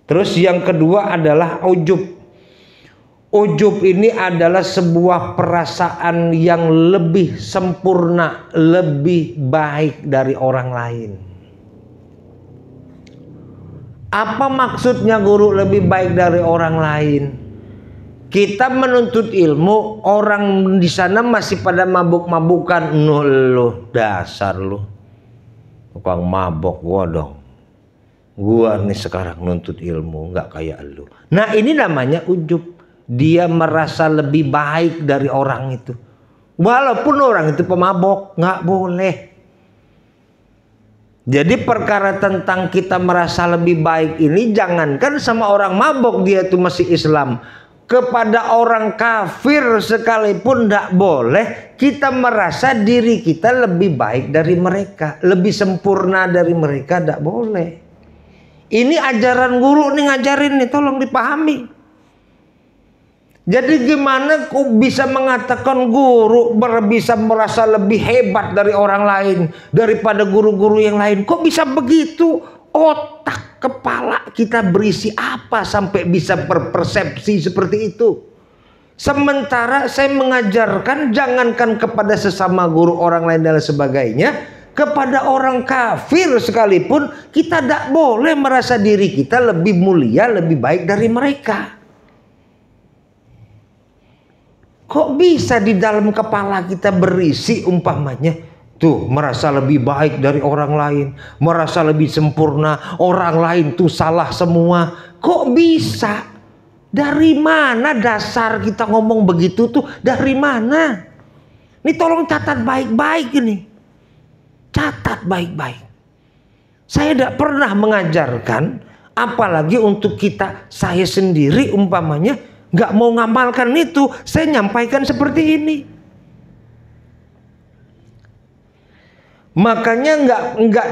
Terus yang kedua adalah ujub. Ujub ini adalah sebuah perasaan yang lebih sempurna, lebih baik dari orang lain. Apa maksudnya guru lebih baik dari orang lain? Kita menuntut ilmu, orang di sana masih pada mabuk-mabukan. Lu dasar lu, tukang mabok. Gua dong, gua nih sekarang nuntut ilmu nggak kayak lu. Nah, ini namanya ujub. Dia merasa lebih baik dari orang itu, walaupun orang itu pemabok. Nggak boleh. Jadi perkara tentang kita merasa lebih baik ini jangankan sama orang mabok dia itu masih Islam. kepada orang kafir sekalipun tidak boleh kita merasa diri kita lebih baik dari mereka, lebih sempurna dari mereka, tidak boleh. Ini ajaran guru nih ngajarin nih, tolong dipahami. Jadi gimana kok bisa mengatakan guru bisa merasa lebih hebat dari orang lain, daripada guru-guru yang lain? Kok bisa begitu? Otak kepala kita berisi apa sampai bisa berpersepsi seperti itu? Sementara saya mengajarkan jangankan kepada sesama guru orang lain dan sebagainya, kepada orang kafir sekalipun kita tidak boleh merasa diri kita lebih mulia, lebih baik dari mereka. Kok bisa di dalam kepala kita berisi umpamanya tuh merasa lebih baik dari orang lain, merasa lebih sempurna, orang lain tuh salah semua. Kok bisa? Dari mana dasar kita ngomong begitu tuh? Dari mana? Ini tolong catat baik-baik ini. Catat baik-baik. Saya tidak pernah mengajarkan, apalagi untuk saya sendiri umpamanya nggak mau ngamalkan itu, saya nyampaikan seperti ini. Makanya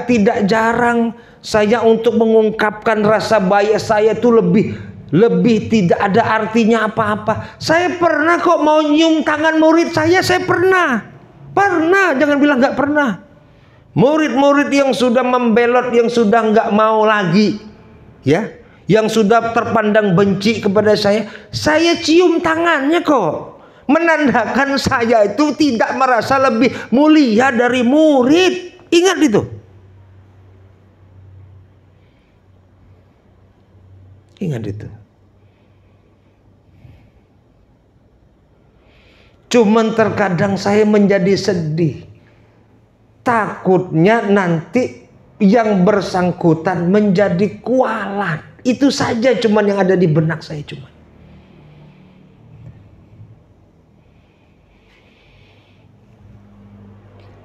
tidak jarang saya untuk mengungkapkan rasa bias saya itu lebih tidak ada artinya apa-apa. Saya pernah kok mau nyium tangan murid saya pernah, jangan bilang nggak pernah. Murid-murid yang sudah membelot, yang sudah nggak mau lagi, ya, yang sudah terpandang benci kepada saya cium tangannya kok. Menandakan saya itu tidak merasa lebih mulia dari murid. Ingat itu. Ingat itu. Cuman terkadang saya menjadi sedih. Takutnya nanti yang bersangkutan menjadi kualat. Itu saja cuman yang ada di benak saya cuman.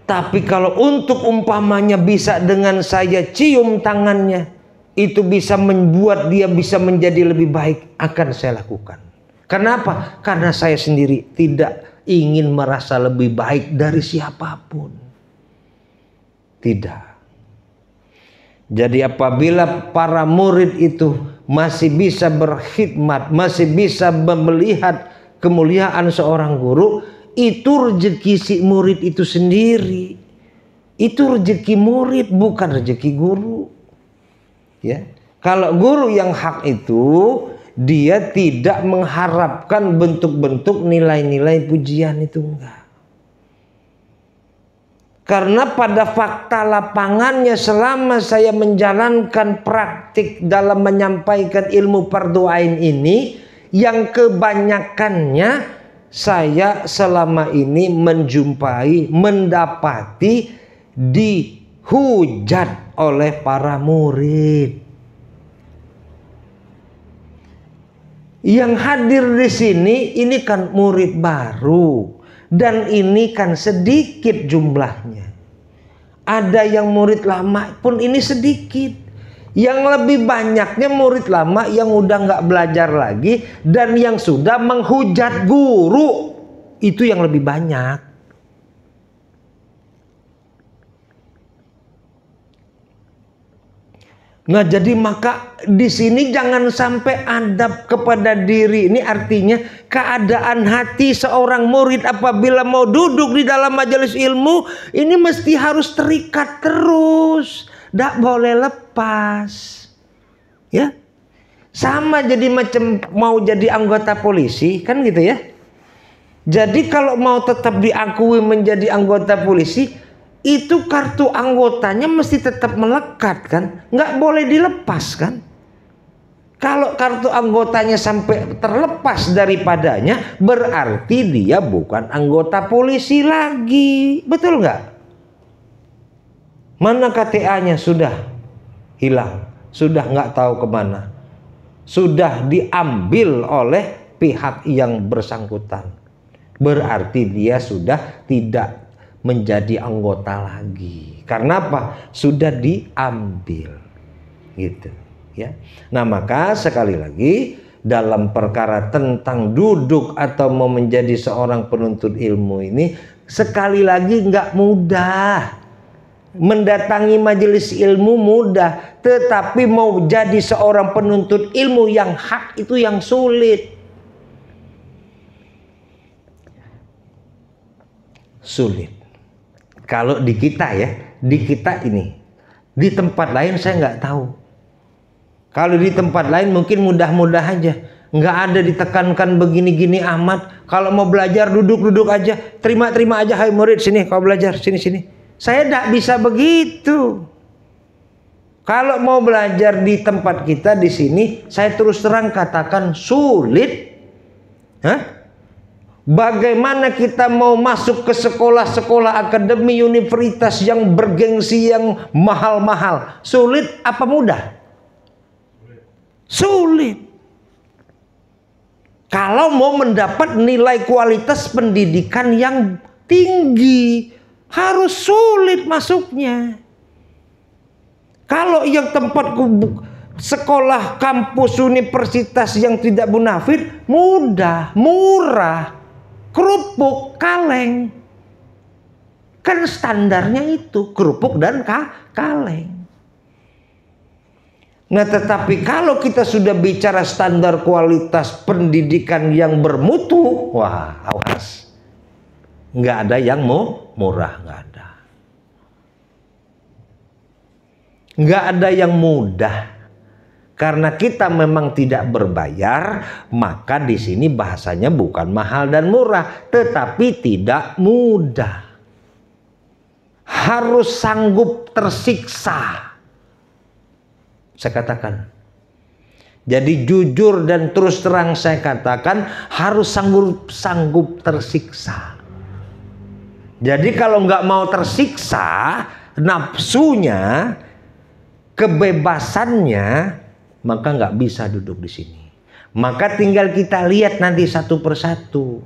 Tapi kalau untuk umpamanya bisa dengan saya cium tangannya, itu bisa membuat dia bisa menjadi lebih baik, akan saya lakukan. Kenapa? Karena saya sendiri tidak ingin merasa lebih baik dari siapapun. Tidak. Jadi apabila para murid itu masih bisa berkhidmat, masih bisa melihat kemuliaan seorang guru, itu rezeki si murid itu sendiri. Itu rezeki murid, bukan rezeki guru. Ya. Kalau guru yang hak itu, dia tidak mengharapkan bentuk-bentuk nilai-nilai pujian itu, enggak. Karena pada fakta lapangannya selama saya menjalankan praktik dalam menyampaikan ilmu fardu ain ini, yang kebanyakannya saya selama ini mendapati dihujat oleh para murid. Yang hadir di sini ini kan murid baru. Dan ini kan sedikit jumlahnya. Ada yang murid lama pun ini sedikit. Yang lebih banyaknya murid lama yang udah nggak belajar lagi dan yang sudah menghujat guru, itu yang lebih banyak. Nah, jadi maka di sini jangan sampai adab kepada diri. Ini artinya keadaan hati seorang murid apabila mau duduk di dalam majelis ilmu ini mesti harus terikat terus, tidak boleh lepas. Ya, sama jadi macam mau jadi anggota polisi kan gitu ya. Jadi kalau mau tetap diakui menjadi anggota polisi, itu kartu anggotanya mesti tetap melekat kan, nggak boleh dilepas kan. Kalau kartu anggotanya sampai terlepas daripadanya, berarti dia bukan anggota polisi lagi, betul nggak? Mana KTA-nya sudah hilang, sudah nggak tahu kemana, sudah diambil oleh pihak yang bersangkutan, berarti dia sudah tidak menjadi anggota lagi. Karena apa? Sudah diambil. Gitu, ya. Nah, maka sekali lagi dalam perkara tentang duduk atau mau menjadi seorang penuntut ilmu ini sekali lagi nggak mudah. Mendatangi majelis ilmu mudah, tetapi mau jadi seorang penuntut ilmu yang hak itu yang sulit. Sulit. Kalau di kita ya, di kita ini, di tempat lain saya nggak tahu. Kalau di tempat lain mungkin mudah-mudah aja, nggak ada ditekankan begini-gini amat. Kalau mau belajar duduk-duduk aja, terima-terima aja, hai murid sini kau belajar sini-sini. Saya tidak bisa begitu. Kalau mau belajar di tempat kita di sini, saya terus terang katakan sulit. Bagaimana kita mau masuk ke sekolah-sekolah akademi universitas yang bergengsi yang mahal-mahal? Sulit apa mudah? Sulit. Kalau mau mendapat nilai kualitas pendidikan yang tinggi, harus sulit masuknya. Kalau yang tempat sekolah, kampus, universitas yang tidak munafik, mudah, murah, kerupuk, kaleng. Kan standarnya itu kerupuk dan kaleng. Nah, tetapi kalau kita sudah bicara standar kualitas pendidikan yang bermutu, wah, awas. Nggak ada yang murah, nggak ada. Nggak ada yang mudah. Karena kita memang tidak berbayar, maka di sini bahasanya bukan mahal dan murah, tetapi tidak mudah. Harus sanggup tersiksa. Saya katakan. Jadi jujur dan terus terang saya katakan harus sanggup tersiksa. Jadi kalau nggak mau tersiksa nafsunya, kebebasannya, maka nggak bisa duduk di sini. Maka tinggal kita lihat nanti satu persatu.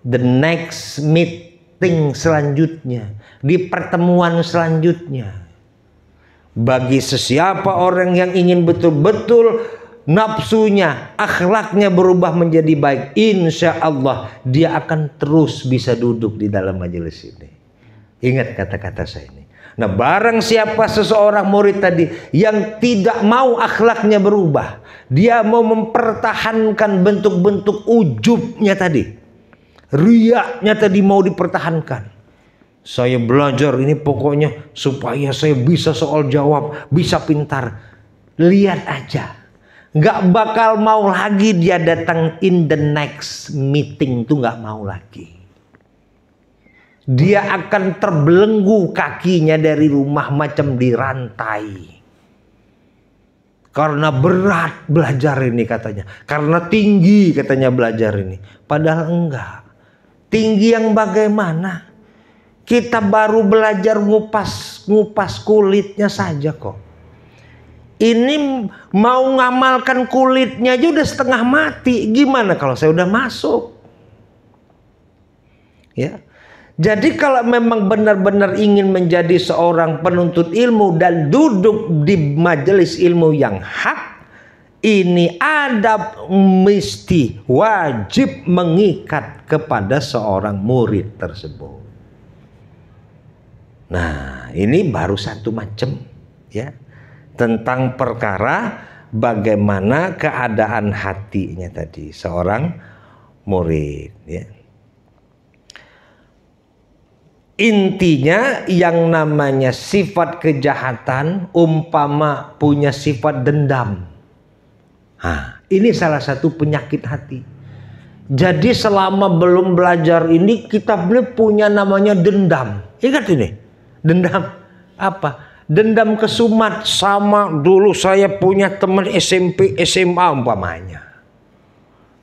The next meeting selanjutnya, di pertemuan selanjutnya. Bagi sesiapa orang yang ingin betul-betul nafsunya, akhlaknya berubah menjadi baik, insya Allah dia akan terus bisa duduk di dalam majelis ini. Ingat kata-kata saya ini. Nah, barang siapa seseorang murid tadi yang tidak mau akhlaknya berubah, dia mau mempertahankan bentuk-bentuk ujubnya tadi, riaknya tadi mau dipertahankan. Saya belajar ini pokoknya supaya saya bisa soal jawab, bisa pintar. Lihat aja. Nggak bakal mau lagi dia datang in the next meeting tuh, nggak mau lagi. Dia akan terbelenggu kakinya dari rumah macam dirantai. Karena berat belajar ini katanya. Karena tinggi katanya belajar ini. Padahal enggak. Tinggi yang bagaimana? Kita baru belajar ngupas kulitnya saja kok. Ini mau ngamalkan kulitnya aja udah setengah mati. Gimana kalau saya udah masuk? Ya. Jadi kalau memang benar-benar ingin menjadi seorang penuntut ilmu dan duduk di majelis ilmu yang hak, ini adab mesti wajib mengikat kepada seorang murid tersebut. Nah, ini baru satu macam ya, tentang perkara bagaimana keadaan hatinya tadi seorang murid ya. Intinya yang namanya sifat kejahatan umpama punya sifat dendam. Nah, ini salah satu penyakit hati. Jadi selama belum belajar ini kita belum punya namanya dendam. Ingat ini. Dendam apa? Dendam kesumat sama dulu saya punya teman SMP, SMA umpamanya.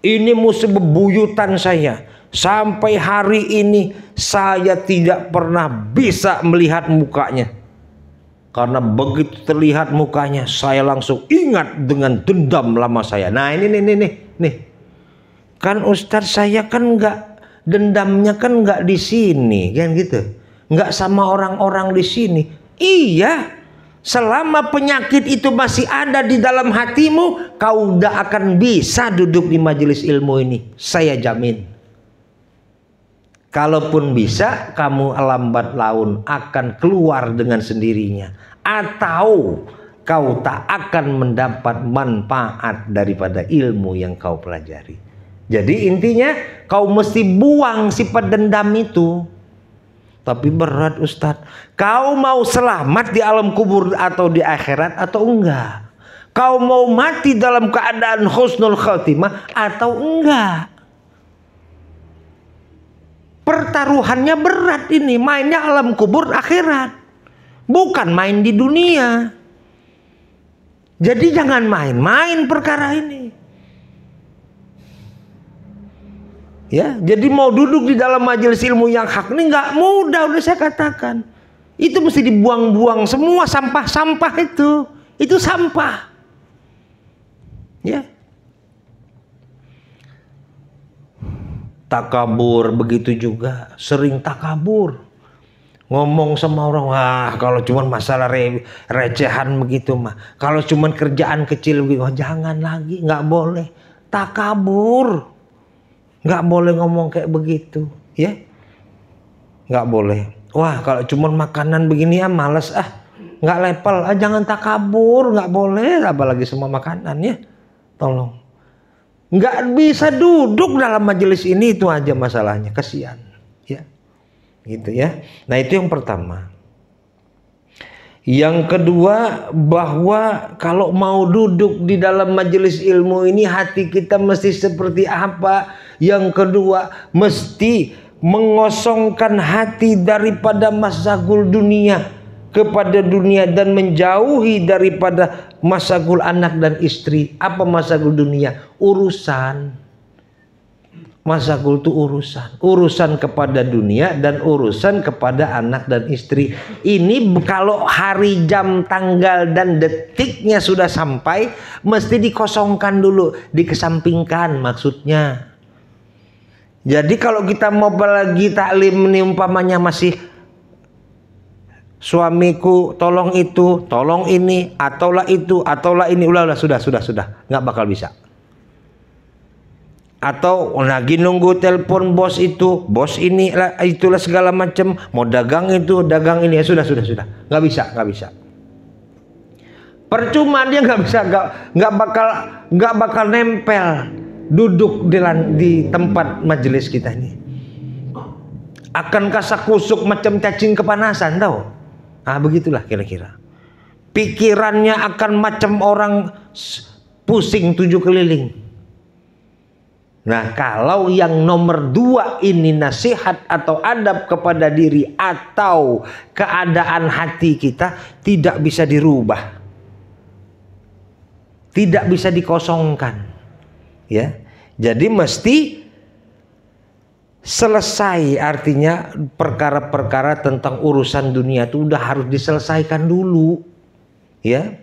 Ini musuh bebuyutan saya. Sampai hari ini saya tidak pernah bisa melihat mukanya. Karena begitu terlihat mukanya saya langsung ingat dengan dendam lama saya. Nah ini nih. Kan Ustadz saya kan nggak, dendamnya kan nggak di sini kan gitu. Nggak sama orang-orang di sini. Iya, Selama penyakit itu masih ada di dalam hatimu, kau tidak akan bisa duduk di majelis ilmu ini. Saya jamin. Kalaupun bisa, kamu lambat laun akan keluar dengan sendirinya. Atau kau tak akan mendapat manfaat daripada ilmu yang kau pelajari. Jadi intinya kau mesti buang sifat dendam itu. Tapi berat Ustadz. Kau mau selamat di alam kubur atau di akhirat atau enggak? Kau mau mati dalam keadaan husnul khatimah atau enggak? Pertaruhannya berat ini. Mainnya alam kubur akhirat. Bukan main di dunia. Jadi jangan main-main perkara ini. Ya, jadi mau duduk di dalam majelis ilmu yang hak ini nggak mudah, udah saya katakan. Itu mesti dibuang-buang semua sampah-sampah itu. Itu sampah. Ya. Takabur begitu juga, sering takabur. Ngomong sama orang, wah kalau cuma masalah recehan begitu mah. Kalau cuma kerjaan kecil begitu, oh, jangan lagi, nggak boleh. Takabur. Nggak boleh ngomong kayak begitu, ya. Nggak boleh. Wah kalau cuma makanan begini ya males nggak level, jangan takabur, nggak boleh. Apalagi semua makanan ya, tolong. Nggak bisa duduk dalam majelis ini, itu aja masalahnya, kasihan, ya. Gitu ya. Nah itu yang pertama. Yang kedua, bahwa kalau mau duduk di dalam majelis ilmu ini hati kita mesti seperti apa? Yang kedua, mesti mengosongkan hati daripada masagul dunia kepada dunia dan menjauhi daripada masagul anak dan istri. Apa masagul dunia? Urusan. Masagul itu urusan kepada dunia dan urusan kepada anak dan istri. Ini kalau hari, jam, tanggal dan detiknya sudah sampai, mesti dikosongkan dulu, dikesampingkan maksudnya. Jadi kalau kita mau lagi taklim ini umpamanya masih suamiku tolong itu, tolong ini, ataulah itu, ataulah ini, ulah sudah, nggak bakal bisa. Atau lagi nunggu telepon bos itu, bos ini, itulah segala macam, mau dagang itu, dagang ini, ya sudah, nggak bisa. Percuma dia nggak bakal nempel duduk di tempat majelis kita ini. Akan kasak kusuk macam cacing kepanasan, tahu? Begitulah kira-kira. Pikirannya akan macam orang pusing 7 keliling. Nah kalau yang nomor 2 ini nasihat atau adab kepada diri atau keadaan hati kita tidak bisa dirubah, tidak bisa dikosongkan, ya. Jadi mesti selesai, artinya perkara-perkara tentang urusan dunia itu udah harus diselesaikan dulu, ya.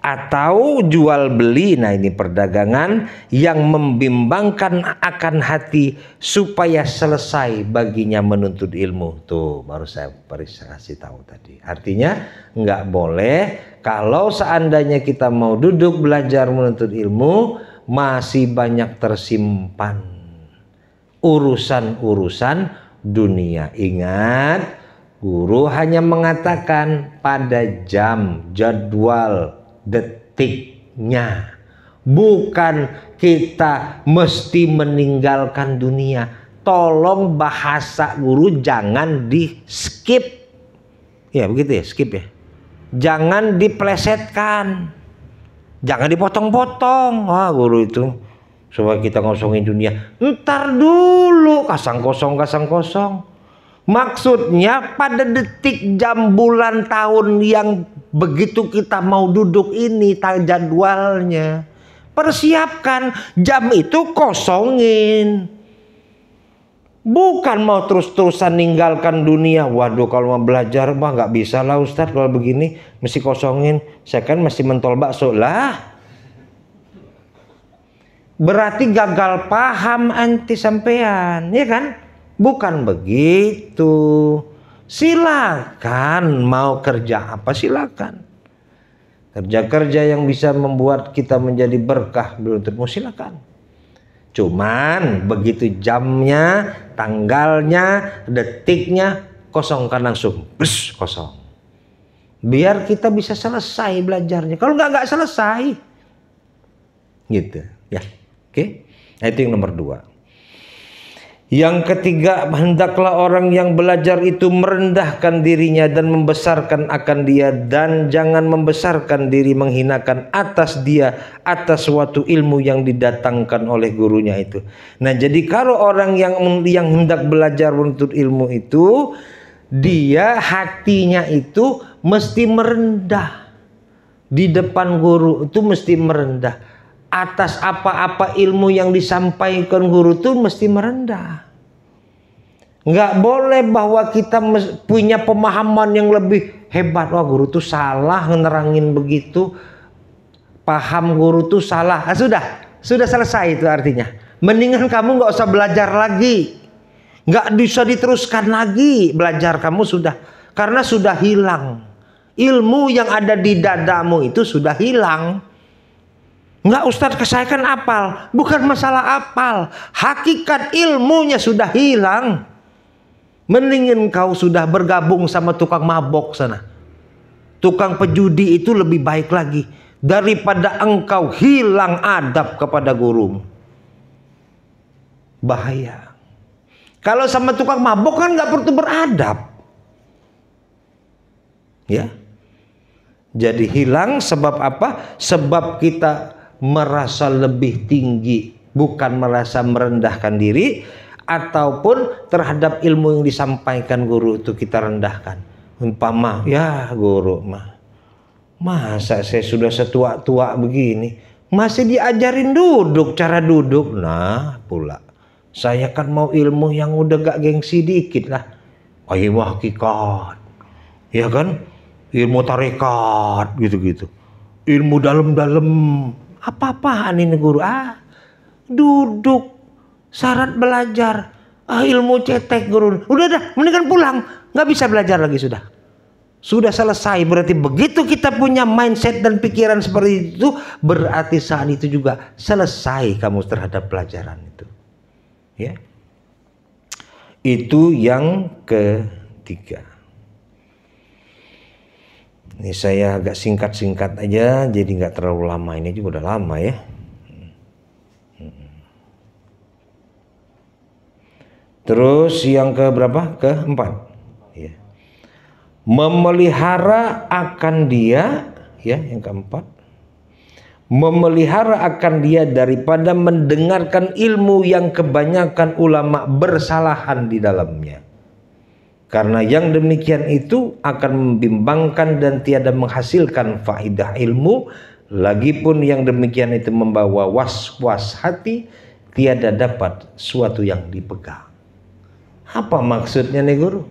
Atau jual beli, nah ini perdagangan yang membimbangkan akan hati supaya selesai baginya menuntut ilmu. Tuh baru saya kasih tahu tadi. Artinya nggak boleh kalau seandainya kita mau duduk belajar menuntut ilmu masih banyak tersimpan urusan-urusan dunia. Ingat, guru hanya mengatakan pada jam, jadwal, detiknya, bukan kita mesti meninggalkan dunia. Tolong bahasa guru jangan di skip, ya begitu ya, skip ya, jangan diplesetkan, jangan dipotong-potong. Wah guru itu supaya kita ngosongin dunia, ntar dulu, kasang kosong. Maksudnya pada detik, jam, bulan, tahun yang begitu kita mau duduk ini jadwalnya, persiapkan jam itu, kosongin. Bukan mau terus-terusan ninggalkan dunia. Waduh kalau mau belajar mah nggak bisa lah Ustadz, kalau begini mesti kosongin. Saya kan mesti mentol bakso lah. Berarti gagal paham anti sampean, ya kan? Bukan begitu. Silakan, mau kerja apa silakan. Kerja-kerja yang bisa membuat kita menjadi berkah menuntut ilmu silakan. Cuman begitu jamnya, tanggalnya, detiknya, kosongkan langsung. Bus, kosong. Biar kita bisa selesai belajarnya. Kalau nggak selesai. Gitu ya. Oke. Nah, itu yang nomor 2. Yang ketiga, hendaklah orang yang belajar itu merendahkan dirinya dan membesarkan akan dia, dan jangan membesarkan diri menghinakan atas suatu ilmu yang didatangkan oleh gurunya itu. Nah, jadi kalau orang yang hendak belajar menuntut ilmu itu, dia hatinya itu mesti merendah di depan guru, itu mesti merendah. Atas apa-apa ilmu yang disampaikan guru itu mesti merendah. Nggak boleh bahwa kita punya pemahaman yang lebih hebat. Wah, guru tuh salah nerangin begitu. Paham guru tuh salah. Nah, sudah selesai itu artinya. Mendingan kamu nggak usah belajar lagi. Nggak bisa diteruskan lagi belajar kamu sudah. Karena sudah hilang. Ilmu yang ada di dadamu itu sudah hilang. Enggak, Ustadz, saya kan apal. Bukan masalah apal. Hakikat ilmunya sudah hilang. Mendingin kau sudah bergabung sama tukang mabok sana. Tukang pejudi itu lebih baik lagi. Daripada engkau hilang adab kepada guru. Bahaya. Kalau sama tukang mabok kan nggak perlu beradab. Ya. Jadi hilang sebab apa? Sebab kita merasa lebih tinggi, bukan merasa merendahkan diri, ataupun terhadap ilmu yang disampaikan guru itu kita rendahkan. Umpama, ya guru mah, masa saya sudah setua-tua begini, masih diajarin duduk, cara duduk. Nah pula, saya kan mau ilmu yang udah gak gengsi dikit lah. Ilmu hakikat, ya kan, ilmu tarekat gitu-gitu, ilmu dalam-dalam. Apa-apaan ini guru? Duduk, syarat belajar, ilmu cetek guru. Udah dah, mendingan pulang, nggak bisa belajar lagi sudah. Sudah selesai. Berarti begitu kita punya mindset dan pikiran seperti itu, berarti saat itu juga selesai kamu terhadap pelajaran itu. Ya, itu yang ketiga. Ini saya agak singkat-singkat aja, jadi nggak terlalu lama. Ini juga udah lama ya. Terus yang ke berapa? Keempat. Ya. Memelihara akan dia, ya yang keempat. Memelihara akan dia daripada mendengarkan ilmu yang kebanyakan ulama bersalahan di dalamnya. Karena yang demikian itu akan membimbangkan dan tiada menghasilkan faedah ilmu. Lagipun yang demikian itu membawa was-was hati, tiada dapat suatu yang dipegang. Apa maksudnya nih guru?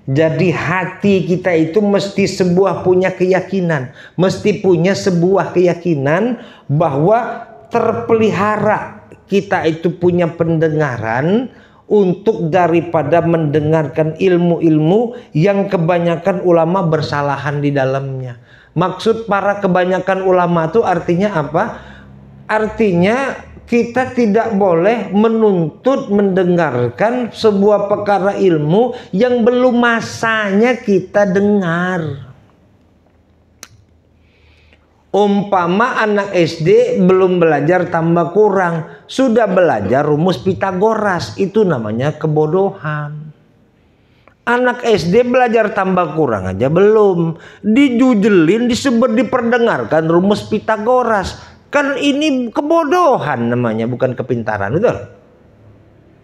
Jadi hati kita itu mesti punya keyakinan. Mesti punya sebuah keyakinan bahwa terpelihara. Kita itu punya pendengaran untuk daripada mendengarkan ilmu-ilmu yang kebanyakan ulama bersalahan di dalamnya. Maksud para kebanyakan ulama itu artinya apa? Artinya kita tidak boleh menuntut mendengarkan sebuah perkara ilmu yang belum masanya kita dengar. Umpama anak SD belum belajar tambah kurang, sudah belajar rumus Pitagoras, itu namanya kebodohan. Anak SD belajar tambah kurang aja belum, dijujelin, diperdengarkan rumus Pitagoras, kan ini kebodohan namanya, bukan kepintaran, betul?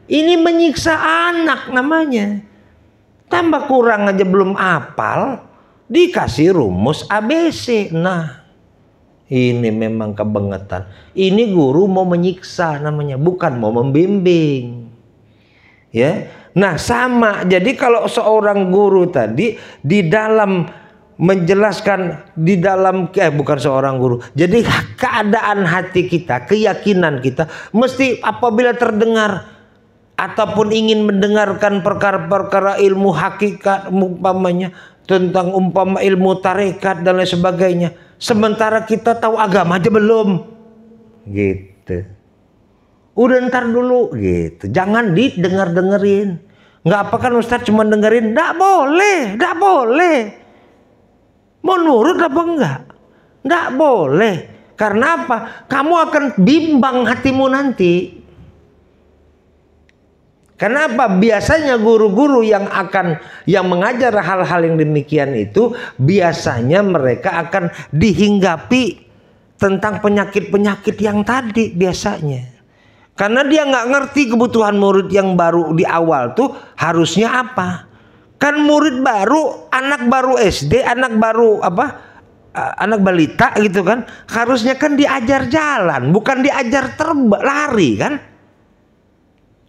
Ini menyiksa anak namanya. Tambah kurang aja belum hafal, dikasih rumus ABC. Nah, ini memang kebangetan. Ini guru mau menyiksa namanya, bukan mau membimbing. Ya. Nah, sama. Jadi kalau seorang guru tadi di dalam menjelaskan bukan seorang guru. Jadi keadaan hati kita, keyakinan kita mesti apabila terdengar ataupun ingin mendengarkan perkara-perkara ilmu hakikat umpamanya tentang umpama ilmu tarekat dan lain sebagainya, sementara kita tahu agama aja belum, gitu. Udah ntar dulu gitu, jangan didengar-dengerin. Nggak apa kan Ustadz cuma dengerin, nggak boleh, nggak boleh. Mau nurut apa enggak? Nggak boleh. Karena apa? Kamu akan bimbang hatimu nanti. Karena apa? Biasanya guru-guru yang mengajar hal-hal yang demikian itu biasanya mereka akan dihinggapi tentang penyakit-penyakit yang tadi biasanya. Karena dia nggak ngerti kebutuhan murid yang baru di awal tuh harusnya apa. Kan murid baru, anak baru SD, anak baru anak balita gitu kan, harusnya kan diajar jalan, bukan diajar lari kan.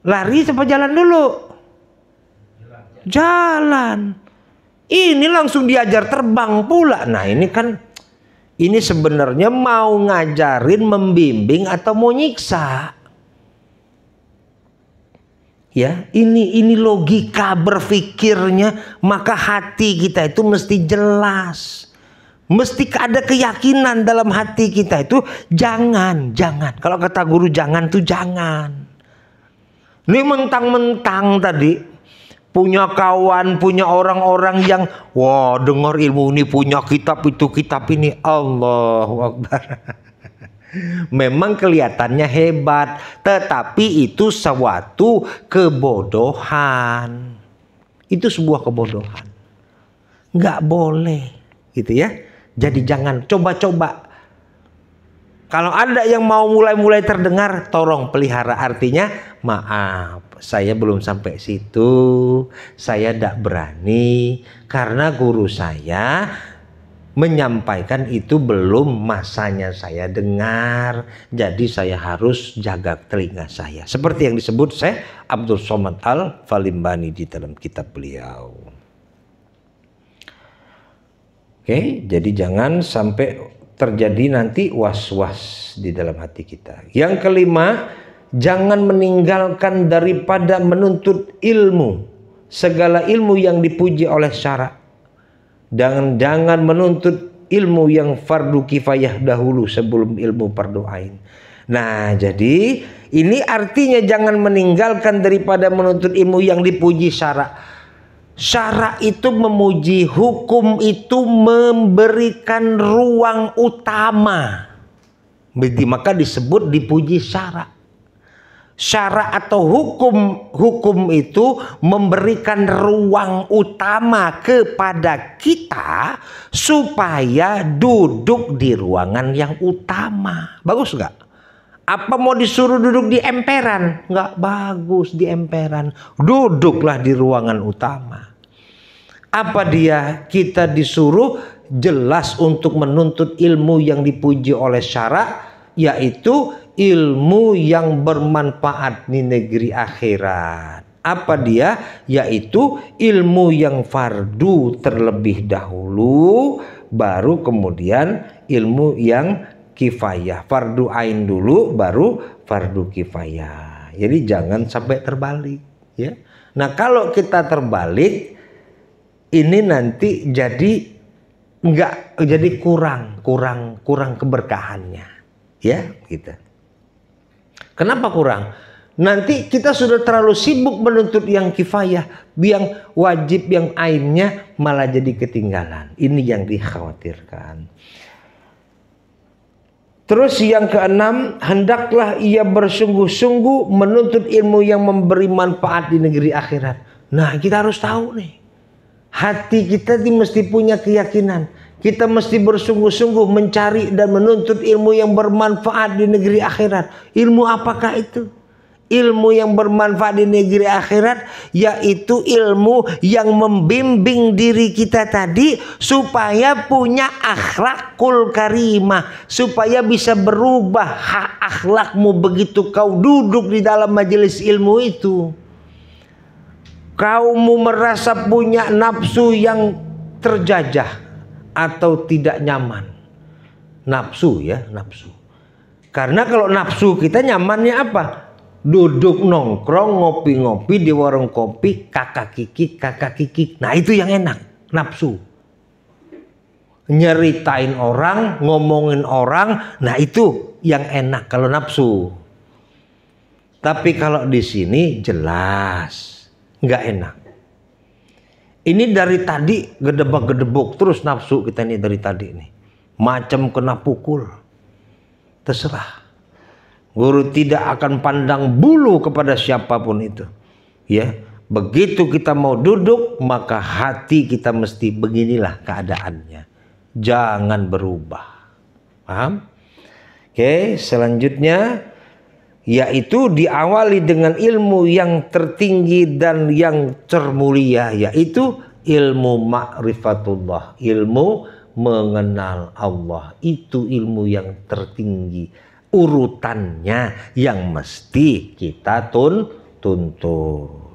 Lari apa jalan dulu? Jalan. Ini langsung diajar terbang pula. Nah ini kan, ini sebenarnya mau ngajarin, membimbing atau mau nyiksa? Ya, ini logika berpikirnya, maka hati kita itu mesti jelas. Mesti ada keyakinan dalam hati kita itu jangan. Kalau kata guru jangan tuh jangan. Ini mentang-mentang tadi punya kawan, punya orang-orang yang wah dengar ilmu ini, punya kitab itu, kitab ini, Allahu Akbar. Memang kelihatannya hebat, tetapi itu suatu kebodohan. Itu sebuah kebodohan. Nggak boleh, gitu ya. Jadi jangan coba-coba. Kalau ada yang mau mulai terdengar, tolong pelihara. Artinya, maaf, saya belum sampai situ. Saya tidak berani karena guru saya menyampaikan itu belum masanya saya dengar, jadi saya harus jaga telinga saya. Seperti yang disebut Syekh Abdul Somad Al-Falimbani di dalam kitab beliau. Oke, jadi jangan sampai terjadi nanti was-was di dalam hati kita. Yang kelima, jangan meninggalkan daripada menuntut ilmu, segala ilmu yang dipuji oleh syara. Jangan menuntut ilmu yang fardu kifayah dahulu sebelum ilmu fardu ain. Nah, jadi ini artinya jangan meninggalkan daripada menuntut ilmu yang dipuji syara. Syara itu memuji, hukum itu memberikan ruang utama. Maka disebut dipuji syara. Syara atau hukum itu memberikan ruang utama kepada kita supaya duduk di ruangan yang utama. Bagus nggak? Apa mau disuruh duduk di emperan? Nggak bagus di emperan. Duduklah di ruangan utama. Apa dia? Kita disuruh jelas untuk menuntut ilmu yang dipuji oleh syara, yaitu ilmu yang bermanfaat di negeri akhirat. Apa dia? Yaitu ilmu yang fardu terlebih dahulu, baru kemudian ilmu yang kifayah. Fardu ain dulu, baru fardu kifayah. Jadi jangan sampai terbalik, ya. Nah, kalau kita terbalik, ini nanti jadi kurang keberkahannya, ya, gitu. Kenapa kurang? Nanti kita sudah terlalu sibuk menuntut yang kifayah, yang wajib, yang ainnya malah jadi ketinggalan. Ini yang dikhawatirkan. Terus yang keenam, hendaklah ia bersungguh-sungguh menuntut ilmu yang memberi manfaat di negeri akhirat. Nah, kita harus tahu nih, hati kita mesti punya keyakinan. Kita mesti bersungguh-sungguh mencari dan menuntut ilmu yang bermanfaat di negeri akhirat. Ilmu apakah itu? Ilmu yang bermanfaat di negeri akhirat yaitu ilmu yang membimbing diri kita tadi supaya punya akhlakul karimah, supaya bisa berubah akhlakmu begitu kau duduk di dalam majelis ilmu itu. Kaumu merasa punya nafsu yang terjajah atau tidak nyaman. Nafsu, ya, nafsu. Karena kalau nafsu kita nyamannya apa? duduk nongkrong ngopi-ngopi di warung kopi, kakak kiki. Nah itu yang enak, nafsu. Nyeritain orang, ngomongin orang, nah itu yang enak kalau nafsu. Tapi kalau di sini jelas nggak enak. Ini dari tadi gedebak-gedebuk terus nafsu kita ini dari tadi nih. Macam kena pukul. Terserah. Guru tidak akan pandang bulu kepada siapapun itu. Ya, begitu kita mau duduk, maka hati kita mesti beginilah keadaannya. Jangan berubah. Paham? Oke, selanjutnya yaitu diawali dengan ilmu yang tertinggi dan yang termulia, yaitu ilmu ma'rifatullah, ilmu mengenal Allah. Itu ilmu yang tertinggi, urutannya yang mesti kita tuntut.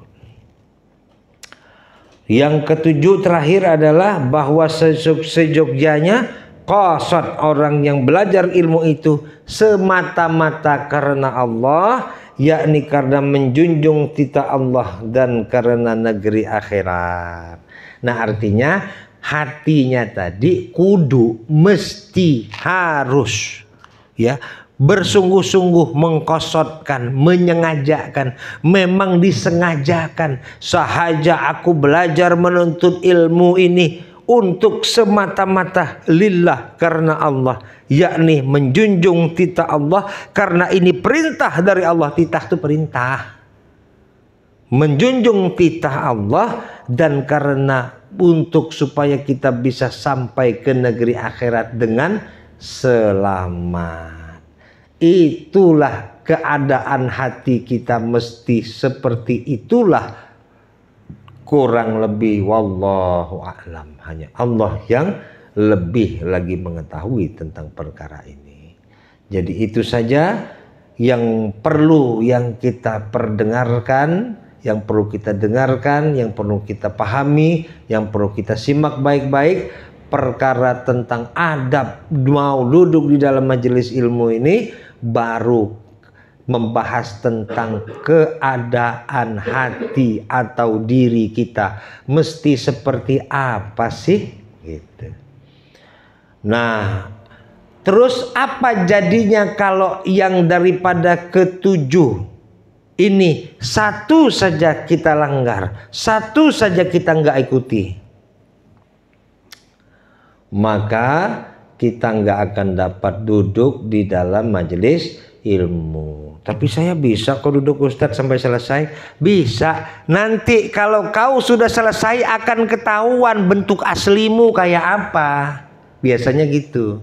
Yang ketujuh terakhir adalah bahwa sejogjanya qasad orang yang belajar ilmu itu semata-mata karena Allah, yakni karena menjunjung titah Allah dan karena negeri akhirat. Nah artinya hatinya tadi kudu, mesti, harus ya bersungguh-sungguh mengkosotkan, menyengajakan, memang disengajakan. Sahaja aku belajar menuntut ilmu ini untuk semata-mata lillah karena Allah, yakni menjunjung titah Allah, karena ini perintah dari Allah. Titah itu perintah, menjunjung titah Allah, dan karena untuk supaya kita bisa sampai ke negeri akhirat dengan selamat. Itulah keadaan hati kita, mesti seperti itulah kurang lebih, wallahu a'lam. Hanya Allah yang lebih lagi mengetahui tentang perkara ini. Jadi itu saja yang perlu yang kita perdengarkan, yang perlu kita dengarkan, yang perlu kita pahami, yang perlu kita simak baik-baik. Perkara tentang adab mau duduk di dalam majelis ilmu ini, baru membahas tentang keadaan hati atau diri kita mesti seperti apa sih gitu. Nah, terus apa jadinya kalau yang daripada ketujuh ini satu saja kita langgar, satu saja kita nggak ikuti, maka kita nggak akan dapat duduk di dalam majelis ilmu. Tapi saya bisa kok duduk Ustadz sampai selesai. Bisa. Nanti kalau kau sudah selesai akan ketahuan bentuk aslimu kayak apa. Biasanya gitu.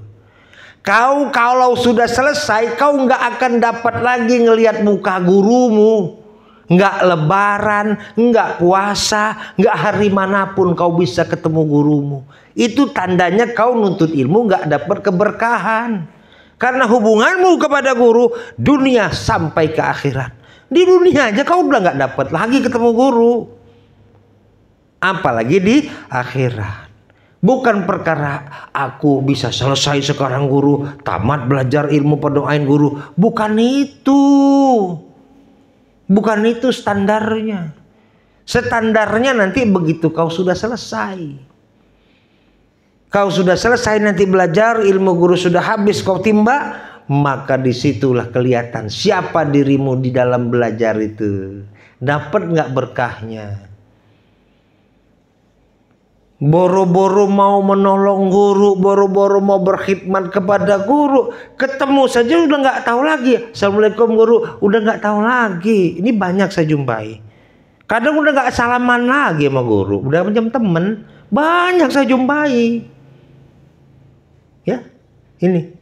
Kau kalau sudah selesai, kau nggak akan dapat lagi ngelihat muka gurumu. Nggak lebaran, nggak puasa, nggak hari manapun kau bisa ketemu gurumu. Itu tandanya kau nuntut ilmu nggak dapat keberkahan. Karena hubunganmu kepada guru dunia sampai ke akhirat. Di dunia aja kau udah nggak dapat lagi ketemu guru, apalagi di akhirat. Bukan perkara aku bisa selesai sekarang guru, tamat belajar ilmu pedoain guru. Bukan itu. Bukan itu standarnya. Standarnya nanti begitu kau sudah selesai. Kau sudah selesai nanti belajar, ilmu guru sudah habis kau timba, maka disitulah kelihatan siapa dirimu di dalam belajar itu. Dapat nggak berkahnya? Boro-boro mau menolong guru, boro-boro mau berkhidmat kepada guru, ketemu saja udah nggak tahu lagi. Assalamualaikum guru, udah nggak tahu lagi. Ini banyak saya jumpai. Kadang udah nggak salaman lagi sama guru, udah macam temen. Banyak saya jumpai. Ya, ini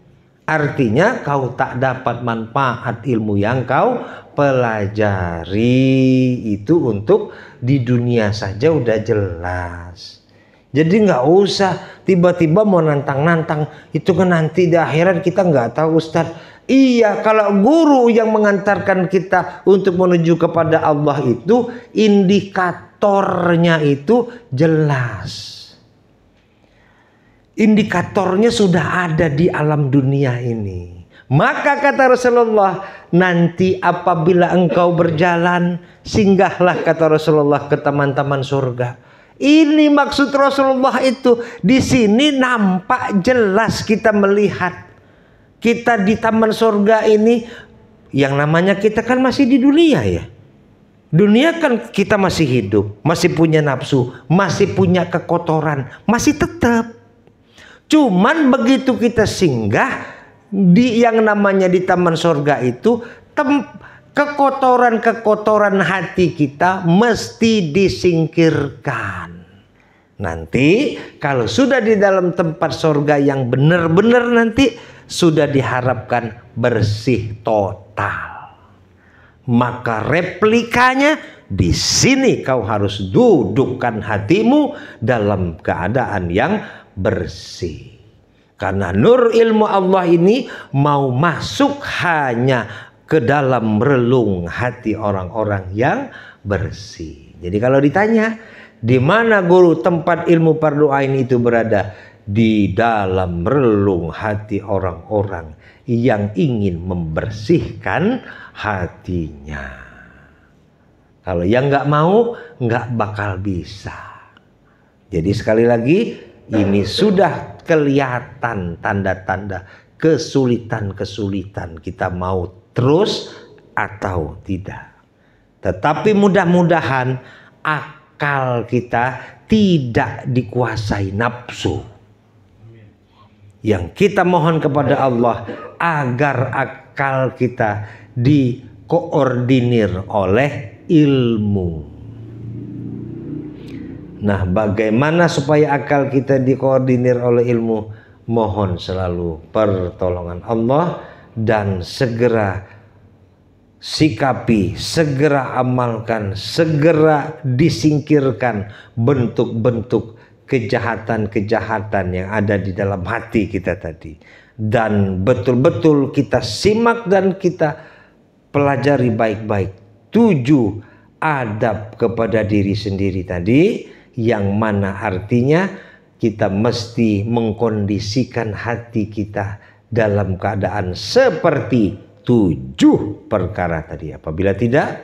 artinya kau tak dapat manfaat ilmu yang kau pelajari itu untuk di dunia saja udah jelas. Jadi nggak usah tiba-tiba mau nantang-nantang, itu kan nanti di akhirat kita nggak tahu Ustadz. Iya, kalau guru yang mengantarkan kita untuk menuju kepada Allah itu indikatornya itu jelas. Indikatornya sudah ada di alam dunia ini. Maka kata Rasulullah, nanti apabila engkau berjalan, singgahlah kata Rasulullah ke taman-taman surga. Ini maksud Rasulullah itu. Di sini nampak jelas kita melihat. Kita di taman surga ini, yang namanya kita kan masih di dunia ya. Dunia kan kita masih hidup, masih punya nafsu, masih punya kekotoran, masih tetap. Cuman begitu kita singgah di yang namanya di taman surga itu, kekotoran-kekotoran hati kita mesti disingkirkan. Nanti kalau sudah di dalam tempat surga yang benar-benar nanti sudah diharapkan bersih total. Maka replikanya di sini kau harus dudukkan hatimu dalam keadaan yang bersih. Karena nur ilmu Allah ini mau masuk hanya ke dalam relung hati orang-orang yang bersih. Jadi kalau ditanya, di mana guru tempat ilmu fardu ain itu berada? Di dalam relung hati orang-orang yang ingin membersihkan hatinya. Kalau yang nggak mau, nggak bakal bisa. Jadi sekali lagi, ini sudah kelihatan tanda-tanda kesulitan-kesulitan kita mau terus atau tidak. Tetapi mudah-mudahan akal kita tidak dikuasai nafsu. Yang kita mohon kepada Allah agar akal kita dikoordinir oleh ilmu. Nah, bagaimana supaya akal kita dikoordinir oleh ilmu? Mohon selalu pertolongan Allah dan segera sikapi, segera amalkan, segera disingkirkan bentuk-bentuk kejahatan-kejahatan yang ada di dalam hati kita tadi. Dan betul-betul kita simak dan kita pelajari baik-baik 7 adab kepada diri sendiri tadi, yang mana artinya kita mesti mengkondisikan hati kita dalam keadaan seperti 7 perkara tadi. Apabila tidak,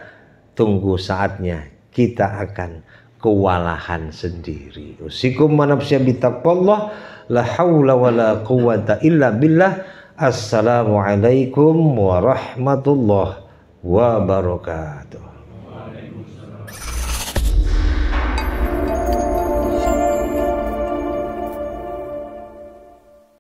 tunggu saatnya kita akan kewalahan sendiri. Usikum manafsya bitaqwallah, la haula wala quwata illa billah. Assalamualaikum warahmatullahi wabarakatuh.